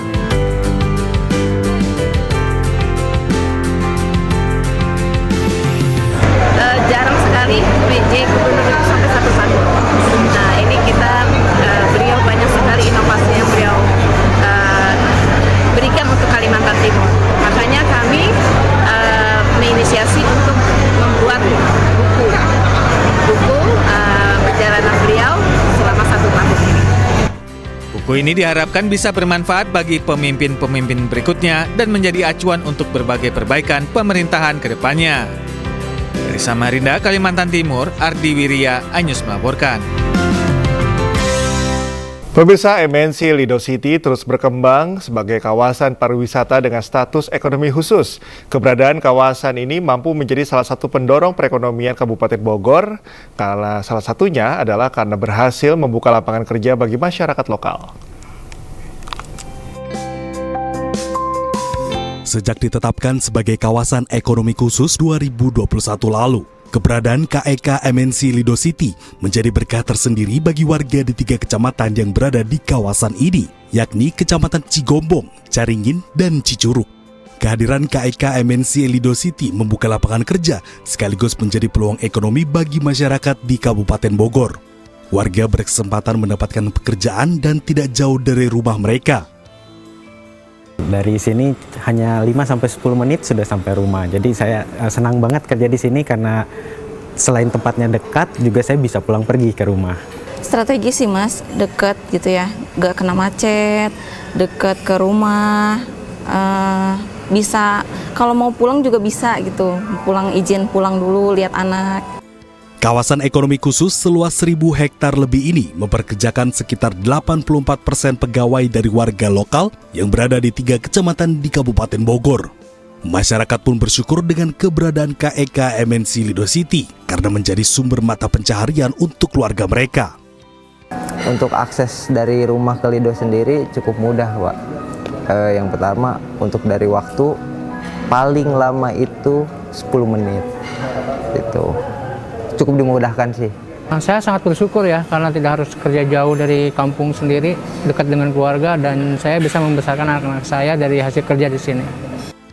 Jarang sekali PJ Gubernur itu sampai 1 tahun. Nah, ini kita beliau banyak sekali inovasi yang beliau berikan untuk Kalimantan Timur. Makanya kami menginisiasi untuk membuat buku perjalanan beliau selama 1 tahun ini. Buku ini diharapkan bisa bermanfaat bagi pemimpin-pemimpin berikutnya dan menjadi acuan untuk berbagai perbaikan pemerintahan ke depannya. Dari Samarinda, Kalimantan Timur, Ardi Wirya, iNews melaporkan. Pemirsa, MNC Lido City terus berkembang sebagai kawasan pariwisata dengan status ekonomi khusus. Keberadaan kawasan ini mampu menjadi salah satu pendorong perekonomian Kabupaten Bogor, karena salah satunya adalah karena berhasil membuka lapangan kerja bagi masyarakat lokal. Sejak ditetapkan sebagai kawasan ekonomi khusus 2021 lalu, keberadaan KEK MNC Lido City menjadi berkah tersendiri bagi warga di 3 kecamatan yang berada di kawasan ini, yakni Kecamatan Cigombong, Caringin, dan Cicurug. Kehadiran KEK MNC Lido City membuka lapangan kerja sekaligus menjadi peluang ekonomi bagi masyarakat di Kabupaten Bogor. Warga berkesempatan mendapatkan pekerjaan dan tidak jauh dari rumah mereka. Dari sini hanya 5-10 menit sudah sampai rumah. Jadi saya senang banget kerja di sini karena selain tempatnya dekat, juga saya bisa pulang pergi ke rumah. Strategi sih Mas, dekat gitu ya, gak kena macet, dekat ke rumah, bisa kalau mau pulang juga bisa gitu, pulang izin pulang dulu lihat anak. Kawasan ekonomi khusus seluas 1.000 hektar lebih ini memperkerjakan sekitar 84% pegawai dari warga lokal yang berada di 3 kecamatan di Kabupaten Bogor. Masyarakat pun bersyukur dengan keberadaan KEK MNC Lido City karena menjadi sumber mata pencaharian untuk keluarga mereka. Untuk akses dari rumah ke Lido sendiri cukup mudah, Pak. Yang pertama, untuk dari waktu paling lama itu 10 menit. Itu cukup dimudahkan sih. Saya sangat bersyukur ya karena tidak harus kerja jauh dari kampung sendiri, dekat dengan keluarga, dan saya bisa membesarkan anak-anak saya dari hasil kerja di sini.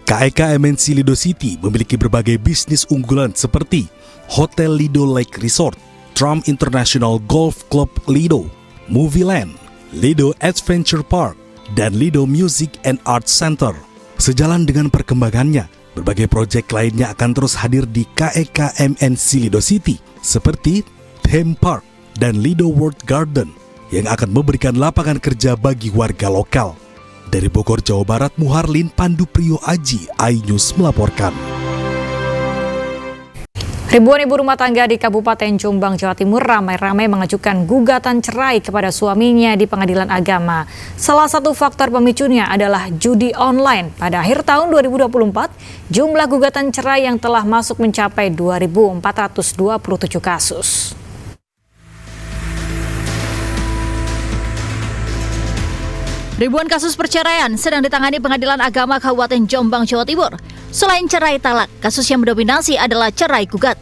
KEK MNC Lido City memiliki berbagai bisnis unggulan seperti Hotel Lido Lake Resort, Trump International Golf Club Lido, Movie Land, Lido Adventure Park, dan Lido Music and Art Center. Sejalan dengan perkembangannya, berbagai proyek lainnya akan terus hadir di KEK MNC Lido City seperti Theme Park dan Lido World Garden yang akan memberikan lapangan kerja bagi warga lokal. Dari Bogor, Jawa Barat, Muharlin Pandu Priyo Aji, iNews melaporkan. Ribuan ibu rumah tangga di Kabupaten Jombang, Jawa Timur ramai-ramai mengajukan gugatan cerai kepada suaminya di Pengadilan Agama. Salah satu faktor pemicunya adalah judi online. Pada akhir tahun 2024, jumlah gugatan cerai yang telah masuk mencapai 2.427 kasus. Ribuan kasus perceraian sedang ditangani Pengadilan Agama Kabupaten Jombang, Jawa Timur. Selain cerai talak, kasus yang mendominasi adalah cerai gugat.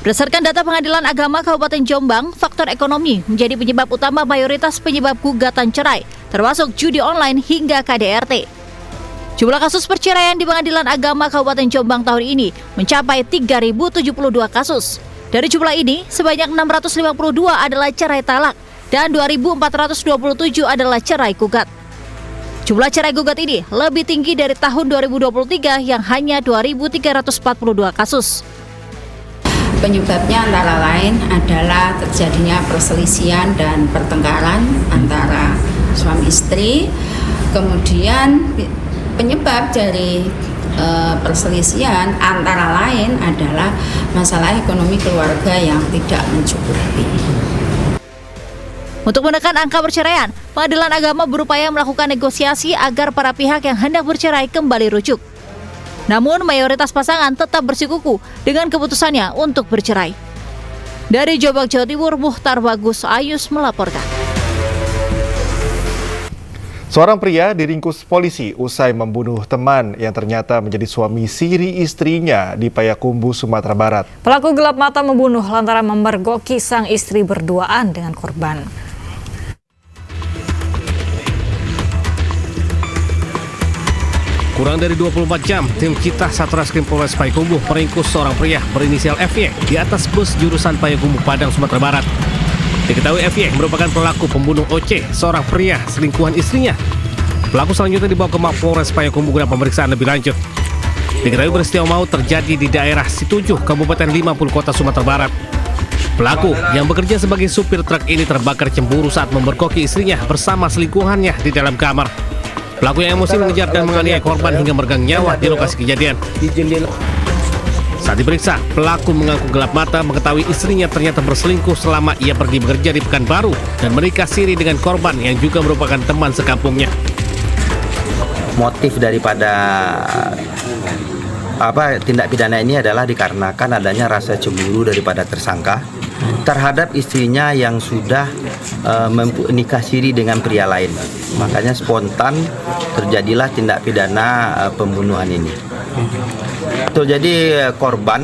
Berdasarkan data Pengadilan Agama Kabupaten Jombang, faktor ekonomi menjadi penyebab utama mayoritas penyebab gugatan cerai, termasuk judi online hingga KDRT. Jumlah kasus perceraian di Pengadilan Agama Kabupaten Jombang tahun ini mencapai 3.072 kasus. Dari jumlah ini, sebanyak 652 adalah cerai talak dan 2.427 adalah cerai gugat. Jumlah cerai gugat ini lebih tinggi dari tahun 2023 yang hanya 2.342 kasus. Penyebabnya antara lain adalah terjadinya perselisihan dan pertengkaran antara suami istri. Kemudian penyebab dari perselisihan antara lain adalah masalah ekonomi keluarga yang tidak mencukupi. Untuk menekan angka perceraian, Pengadilan Agama berupaya melakukan negosiasi agar para pihak yang hendak bercerai kembali rujuk. Namun mayoritas pasangan tetap bersikukuh dengan keputusannya untuk bercerai. Dari Jombang, Jawa Timur, Muhtar Bagus, iNews melaporkan. Seorang pria diringkus polisi usai membunuh teman yang ternyata menjadi suami siri istrinya di Payakumbuh, Sumatera Barat. Pelaku gelap mata membunuh lantaran memergoki sang istri berduaan dengan korban. Kurang dari 24 jam, tim Citas Satreskrim Polres Payakumbuh meringkus seorang pria berinisial FY di atas bus jurusan Payakumbuh Padang, Sumatera Barat. Diketahui FY merupakan pelaku pembunuh OC, seorang pria selingkuhan istrinya. Pelaku selanjutnya dibawa ke Mapolres Payakumbuh guna pemeriksaan lebih lanjut. Diketahui peristiwa maut terjadi di daerah Situjuh, Kabupaten 50 Kota, Sumatera Barat. Pelaku yang bekerja sebagai supir truk ini terbakar cemburu saat memergoki istrinya bersama selingkuhannya di dalam kamar. Pelaku yang emosi mengejar dan menganiaya korban hingga meregang nyawa di lokasi kejadian. Saat diperiksa, pelaku mengaku gelap mata mengetahui istrinya ternyata berselingkuh selama ia pergi bekerja di Pekanbaru dan menikah siri dengan korban yang juga merupakan teman sekampungnya. Motif daripada tindak pidana ini adalah dikarenakan adanya rasa cemburu daripada tersangka terhadap istrinya yang sudah menikah siri dengan pria lain. Makanya spontan terjadilah tindak pidana pembunuhan ini. Jadi korban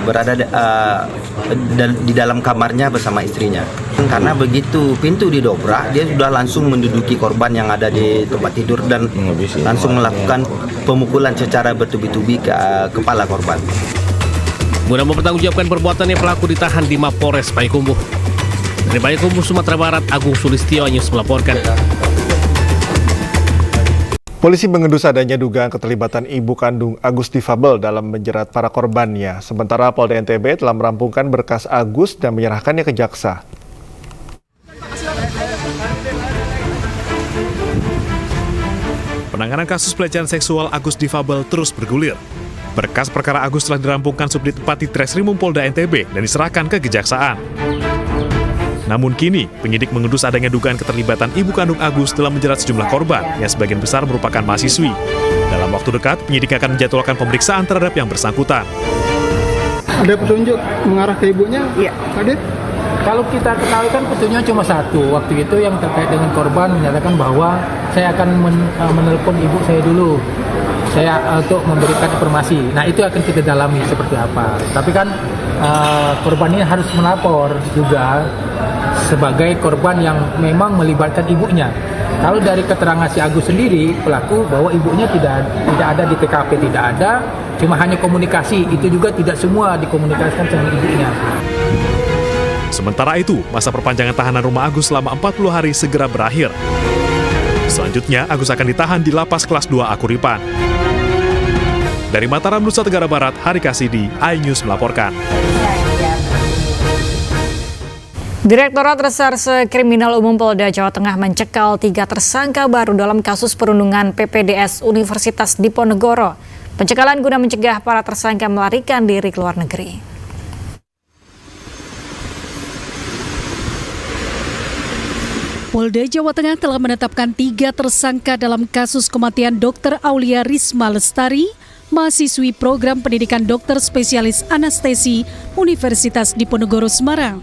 berada di dalam kamarnya bersama istrinya. Karena begitu pintu didobrak, dia sudah langsung menduduki korban yang ada di tempat tidur dan langsung melakukan pemukulan secara bertubi-tubi ke kepala korban. Guna mempertanggungjawabkan perbuatannya, pelaku ditahan di Mapolres Payakumbuh. Dari Payakumbuh, Sumatera Barat, Agung Sulistyo News melaporkan. Polisi mengendus adanya dugaan keterlibatan ibu kandung Agus difabel dalam menjerat para korbannya. Sementara Polda NTB telah merampungkan berkas Agus dan menyerahkannya ke jaksa. Penanganan kasus pelecehan seksual Agus difabel terus bergulir. Berkas perkara Agus telah dirampungkan Subdit 4 di Treskrimum Polda NTB dan diserahkan ke Kejaksaan. Namun kini, penyidik mengendus adanya dugaan keterlibatan ibu kandung Agus dalam menjerat sejumlah korban yang sebagian besar merupakan mahasiswi. Dalam waktu dekat, penyidik akan menjadwalkan pemeriksaan terhadap yang bersangkutan. Ada petunjuk mengarah ke ibunya? Iya. Ada? Kalau kita ketahui kan petunjuknya cuma satu. Waktu itu yang terkait dengan korban menyatakan bahwa saya akan menelpon ibu saya dulu. Untuk memberikan informasi. Nah, itu akan kita dalami seperti apa. Tapi kan korban ini harus melapor juga sebagai korban yang memang melibatkan ibunya. Kalau dari keterangan si Agus sendiri, pelaku, bahwa ibunya tidak ada di TKP, tidak ada, cuma hanya komunikasi. Itu juga tidak semua dikomunikasikan sama ibunya. Sementara itu, masa perpanjangan tahanan rumah Agus selama 40 hari segera berakhir. Selanjutnya, Agus akan ditahan di Lapas Kelas 2 Akuripan. Dari Mataram, Nusa Tenggara Barat, Hari Kasidi, iNews melaporkan. Direktorat Reserse Kriminal Umum Polda Jawa Tengah mencekal 3 tersangka baru dalam kasus perundungan PPDS Universitas Diponegoro. Pencekalan guna mencegah para tersangka melarikan diri ke luar negeri. Polda Jawa Tengah telah menetapkan 3 tersangka dalam kasus kematian Dr. Aulia Risma Lestari, mahasiswi program pendidikan dokter spesialis anestesi Universitas Diponegoro Semarang.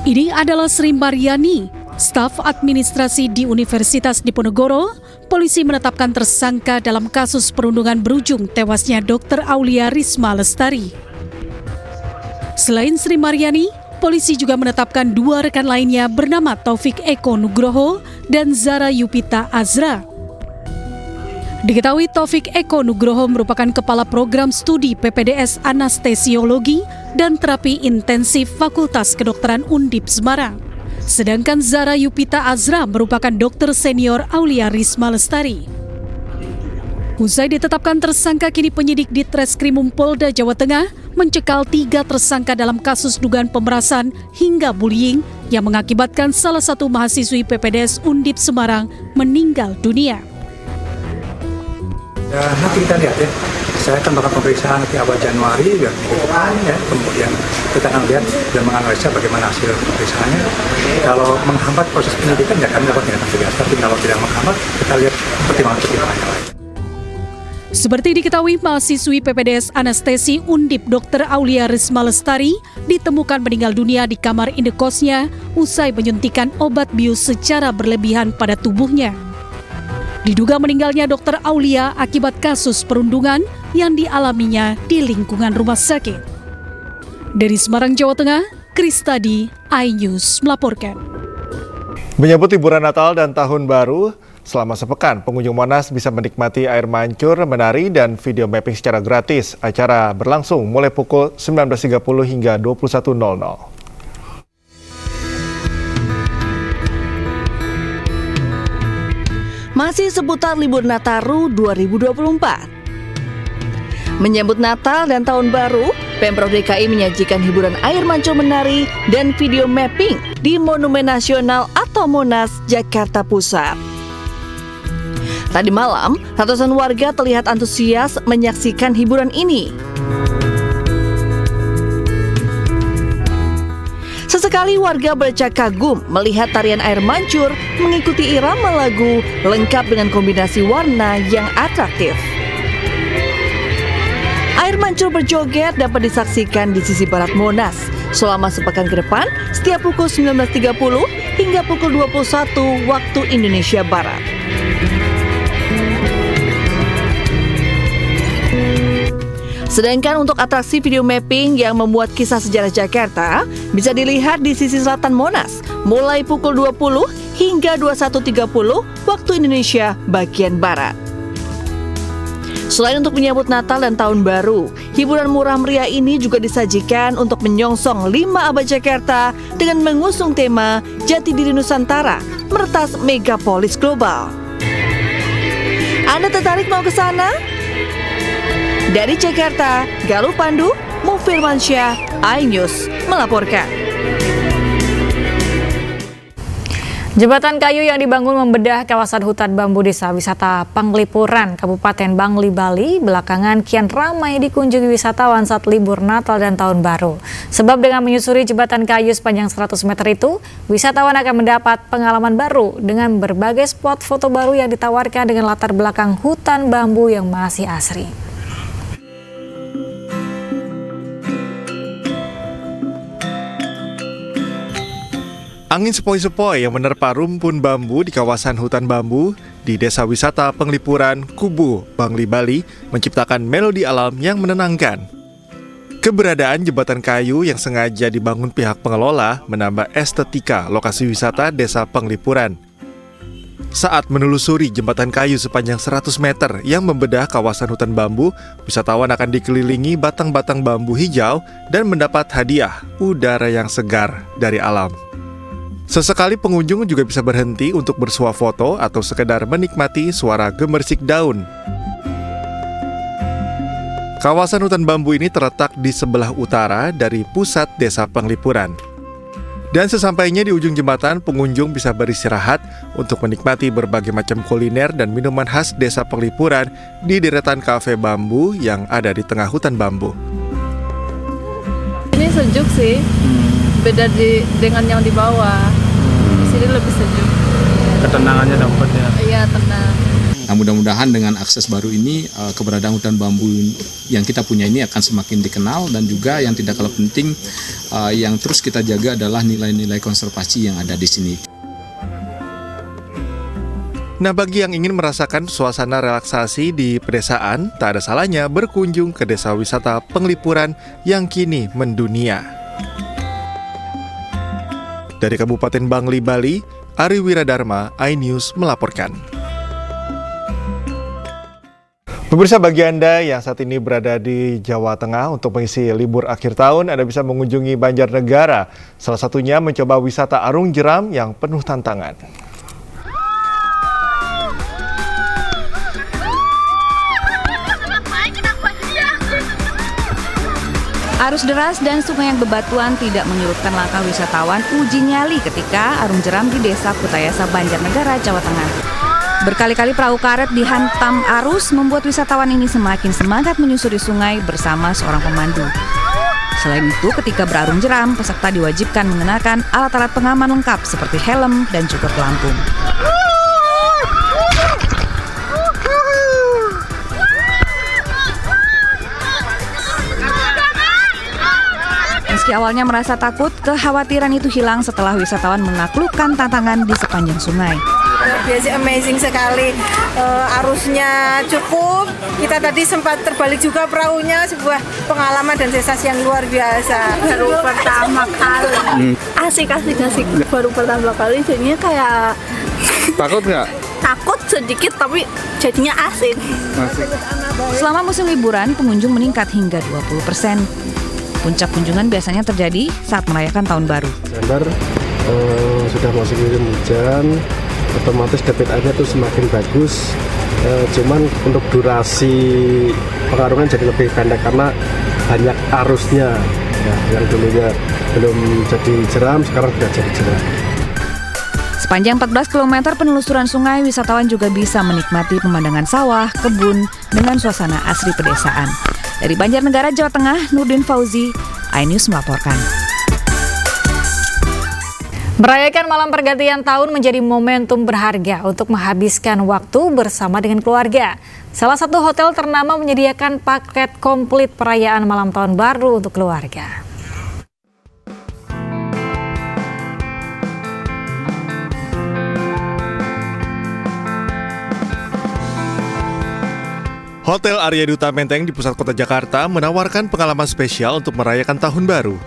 Ini adalah Sri Mariani, staf administrasi di Universitas Diponegoro. Polisi menetapkan tersangka dalam kasus perundungan berujung tewasnya Dr. Aulia Risma Lestari. Selain Sri Mariani, polisi juga menetapkan 2 rekan lainnya bernama Taufik Eko Nugroho dan Zara Yupita Azra. Diketahui Taufik Eko Nugroho merupakan Kepala Program Studi PPDS Anestesiologi dan Terapi Intensif Fakultas Kedokteran Undip Semarang. Sedangkan Zara Yupita Azra merupakan dokter senior Aulia Risma Lestari. Usai ditetapkan tersangka, kini penyidik di Treskrimum Polda Jawa Tengah mencekal 3 tersangka dalam kasus dugaan pemerasan hingga bullying yang mengakibatkan salah satu mahasiswi PPDS Undip Semarang meninggal dunia. Ya, nanti kita lihat ya. Saya akan melakukan pemeriksaan nanti awal Januari dan minggu depan ya. Kemudian kita akan lihat dan menganalisa bagaimana hasil pemeriksaannya. Kalau menghambat proses penyidikan ya kami dapat tindakan tegas. Tapi kalau tidak menghambat, kita lihat pertimbangan-pertimbangan lain. Seperti diketahui, mahasiswi PPDS Anestesi Undip Dr. Aulia Risma Lestari ditemukan meninggal dunia di kamar indekosnya usai menyuntikan obat bius secara berlebihan pada tubuhnya. Diduga meninggalnya Dr. Aulia akibat kasus perundungan yang dialaminya di lingkungan rumah sakit. Dari Semarang, Jawa Tengah, Kristadi, iNews melaporkan. Menyambut liburan Natal dan Tahun Baru, selama sepekan pengunjung Monas bisa menikmati air mancur, menari, dan video mapping secara gratis. Acara berlangsung mulai pukul 19.30 hingga 21.00. Masih seputar libur Nataru 2024. Menyambut Natal dan Tahun Baru, Pemprov DKI menyajikan hiburan air mancur, menari, dan video mapping di Monumen Nasional atau Monas, Jakarta Pusat. Tadi malam, ratusan warga terlihat antusias menyaksikan hiburan ini. Sesekali warga bercak kagum melihat tarian air mancur mengikuti irama lagu lengkap dengan kombinasi warna yang atraktif. Air mancur berjoget dapat disaksikan di sisi barat Monas selama sepekan ke depan setiap pukul 19.30 hingga pukul 21 waktu Indonesia Barat. Sedangkan untuk atraksi video mapping yang memuat kisah sejarah Jakarta bisa dilihat di sisi selatan Monas mulai pukul 20 hingga 21.30 waktu Indonesia bagian Barat. Selain untuk menyambut Natal dan Tahun Baru, hiburan murah meriah ini juga disajikan untuk menyongsong 5 abad Jakarta dengan mengusung tema Jati Diri Nusantara, meretas megapolis global. Anda tertarik mau ke sana? Dari Jakarta, Galuh Pandu, Mufirmansyah, iNews melaporkan. Jembatan kayu yang dibangun membedah kawasan hutan bambu desa wisata Penglipuran, Kabupaten Bangli, Bali, belakangan kian ramai dikunjungi wisatawan saat libur Natal dan Tahun Baru. Sebab dengan menyusuri jembatan kayu sepanjang 100 meter itu, wisatawan akan mendapat pengalaman baru dengan berbagai spot foto baru yang ditawarkan dengan latar belakang hutan bambu yang masih asri. Angin sepoi-sepoi yang menerpa rumpun bambu di kawasan hutan bambu di Desa Wisata Penglipuran, Kubu, Bangli, Bali menciptakan melodi alam yang menenangkan. Keberadaan jembatan kayu yang sengaja dibangun pihak pengelola menambah estetika lokasi wisata Desa Penglipuran. Saat menelusuri jembatan kayu sepanjang 100 meter yang membedah kawasan hutan bambu, wisatawan akan dikelilingi batang-batang bambu hijau dan mendapat hadiah udara yang segar dari alam. Sesekali pengunjung juga bisa berhenti untuk bersuah foto atau sekedar menikmati suara gemersik daun. Kawasan hutan bambu ini terletak di sebelah utara dari pusat Desa Penglipuran. Dan sesampainya di ujung jembatan, pengunjung bisa beristirahat untuk menikmati berbagai macam kuliner dan minuman khas Desa Penglipuran di deretan kafe bambu yang ada di tengah hutan bambu. Ini sejuk sih, beda dengan yang di bawah. Di sini lebih sejuk. Ketenangannya dapat ya. Iya, tenang. Nah, mudah-mudahan dengan akses baru ini keberadaan hutan bambu yang kita punya ini akan semakin dikenal, dan juga yang tidak kalah penting yang terus kita jaga adalah nilai-nilai konservasi yang ada di sini. Nah, bagi yang ingin merasakan suasana relaksasi di pedesaan, tak ada salahnya berkunjung ke Desa Wisata Penglipuran yang kini mendunia. Dari Kabupaten Bangli, Bali, Ari Wiradharma, iNews melaporkan. Pemirsa, bagi Anda yang saat ini berada di Jawa Tengah untuk mengisi libur akhir tahun, Anda bisa mengunjungi Banjarnegara. Salah satunya mencoba wisata arung jeram yang penuh tantangan. Arus deras dan sungai yang bebatuan tidak menyurutkan langkah wisatawan uji nyali ketika arung jeram di Desa Kutayasa, Banjarnegara, Jawa Tengah. Berkali-kali perahu karet dihantam arus membuat wisatawan ini semakin semangat menyusuri sungai bersama seorang pemandu. Selain itu, ketika berarung jeram, peserta diwajibkan mengenakan alat-alat pengaman lengkap seperti helm dan juga pelampung. Meski awalnya merasa takut, kekhawatiran itu hilang setelah wisatawan menaklukkan tantangan di sepanjang sungai. Biasa amazing sekali, arusnya cukup, kita tadi sempat terbalik juga perahunya, sebuah pengalaman dan sensasi yang luar biasa. Baru pertama kali. Asik. Baru pertama kali jadinya kayak... Takut nggak? Takut sedikit tapi jadinya asik. Selama musim liburan, pengunjung meningkat hingga 20%. Puncak kunjungan biasanya terjadi saat merayakan Tahun Baru. Desember sudah masuk musim hujan, otomatis debit airnya itu semakin bagus. Cuman untuk durasi pengarungan jadi lebih pendek karena banyak arusnya. Ya, yang dulunya belum jadi jeram, sekarang sudah jadi jeram. Sepanjang 14 km penelusuran sungai, wisatawan juga bisa menikmati pemandangan sawah, kebun, dengan suasana asri pedesaan. Dari Banjarnegara, Jawa Tengah, Nurdin Fauzi, iNews melaporkan. Merayakan malam pergantian tahun menjadi momentum berharga untuk menghabiskan waktu bersama dengan keluarga. Salah satu hotel ternama menyediakan paket komplit perayaan malam tahun baru untuk keluarga. Hotel Arya Duta Menteng di pusat kota Jakarta menawarkan pengalaman spesial untuk merayakan tahun baru.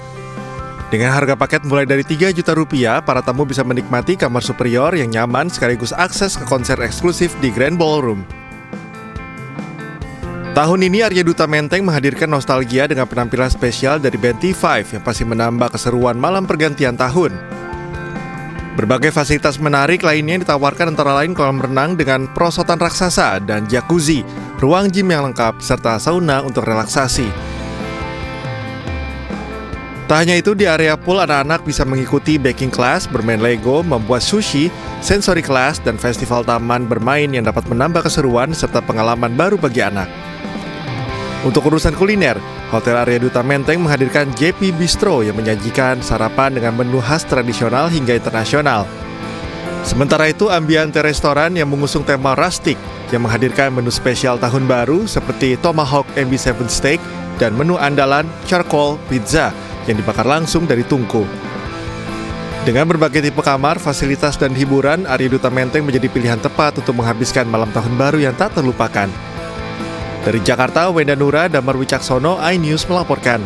Dengan harga paket mulai dari 3 juta rupiah, para tamu bisa menikmati kamar superior yang nyaman sekaligus akses ke konser eksklusif di Grand Ballroom. Tahun ini Arya Duta Menteng menghadirkan nostalgia dengan penampilan spesial dari band T5 yang pasti menambah keseruan malam pergantian tahun. Berbagai fasilitas menarik lainnya ditawarkan antara lain kolam renang dengan perosotan raksasa dan jacuzzi, ruang gym yang lengkap, serta sauna untuk relaksasi. Tak hanya itu, di area pool anak-anak bisa mengikuti baking class, bermain Lego, membuat sushi, sensory class, dan festival taman bermain yang dapat menambah keseruan serta pengalaman baru bagi anak. Untuk urusan kuliner, Hotel Arya Duta Menteng menghadirkan JP Bistro yang menyajikan sarapan dengan menu khas tradisional hingga internasional. Sementara itu, ambiente restoran yang mengusung tema rustic yang menghadirkan menu spesial tahun baru seperti Tomahawk MB7 Steak dan menu andalan Charcoal Pizza yang dibakar langsung dari tungku. Dengan berbagai tipe kamar, fasilitas, dan hiburan, Arya Duta Menteng menjadi pilihan tepat untuk menghabiskan malam tahun baru yang tak terlupakan. Dari Jakarta, Wenda Nura, Damar Wicaksono, iNews melaporkan.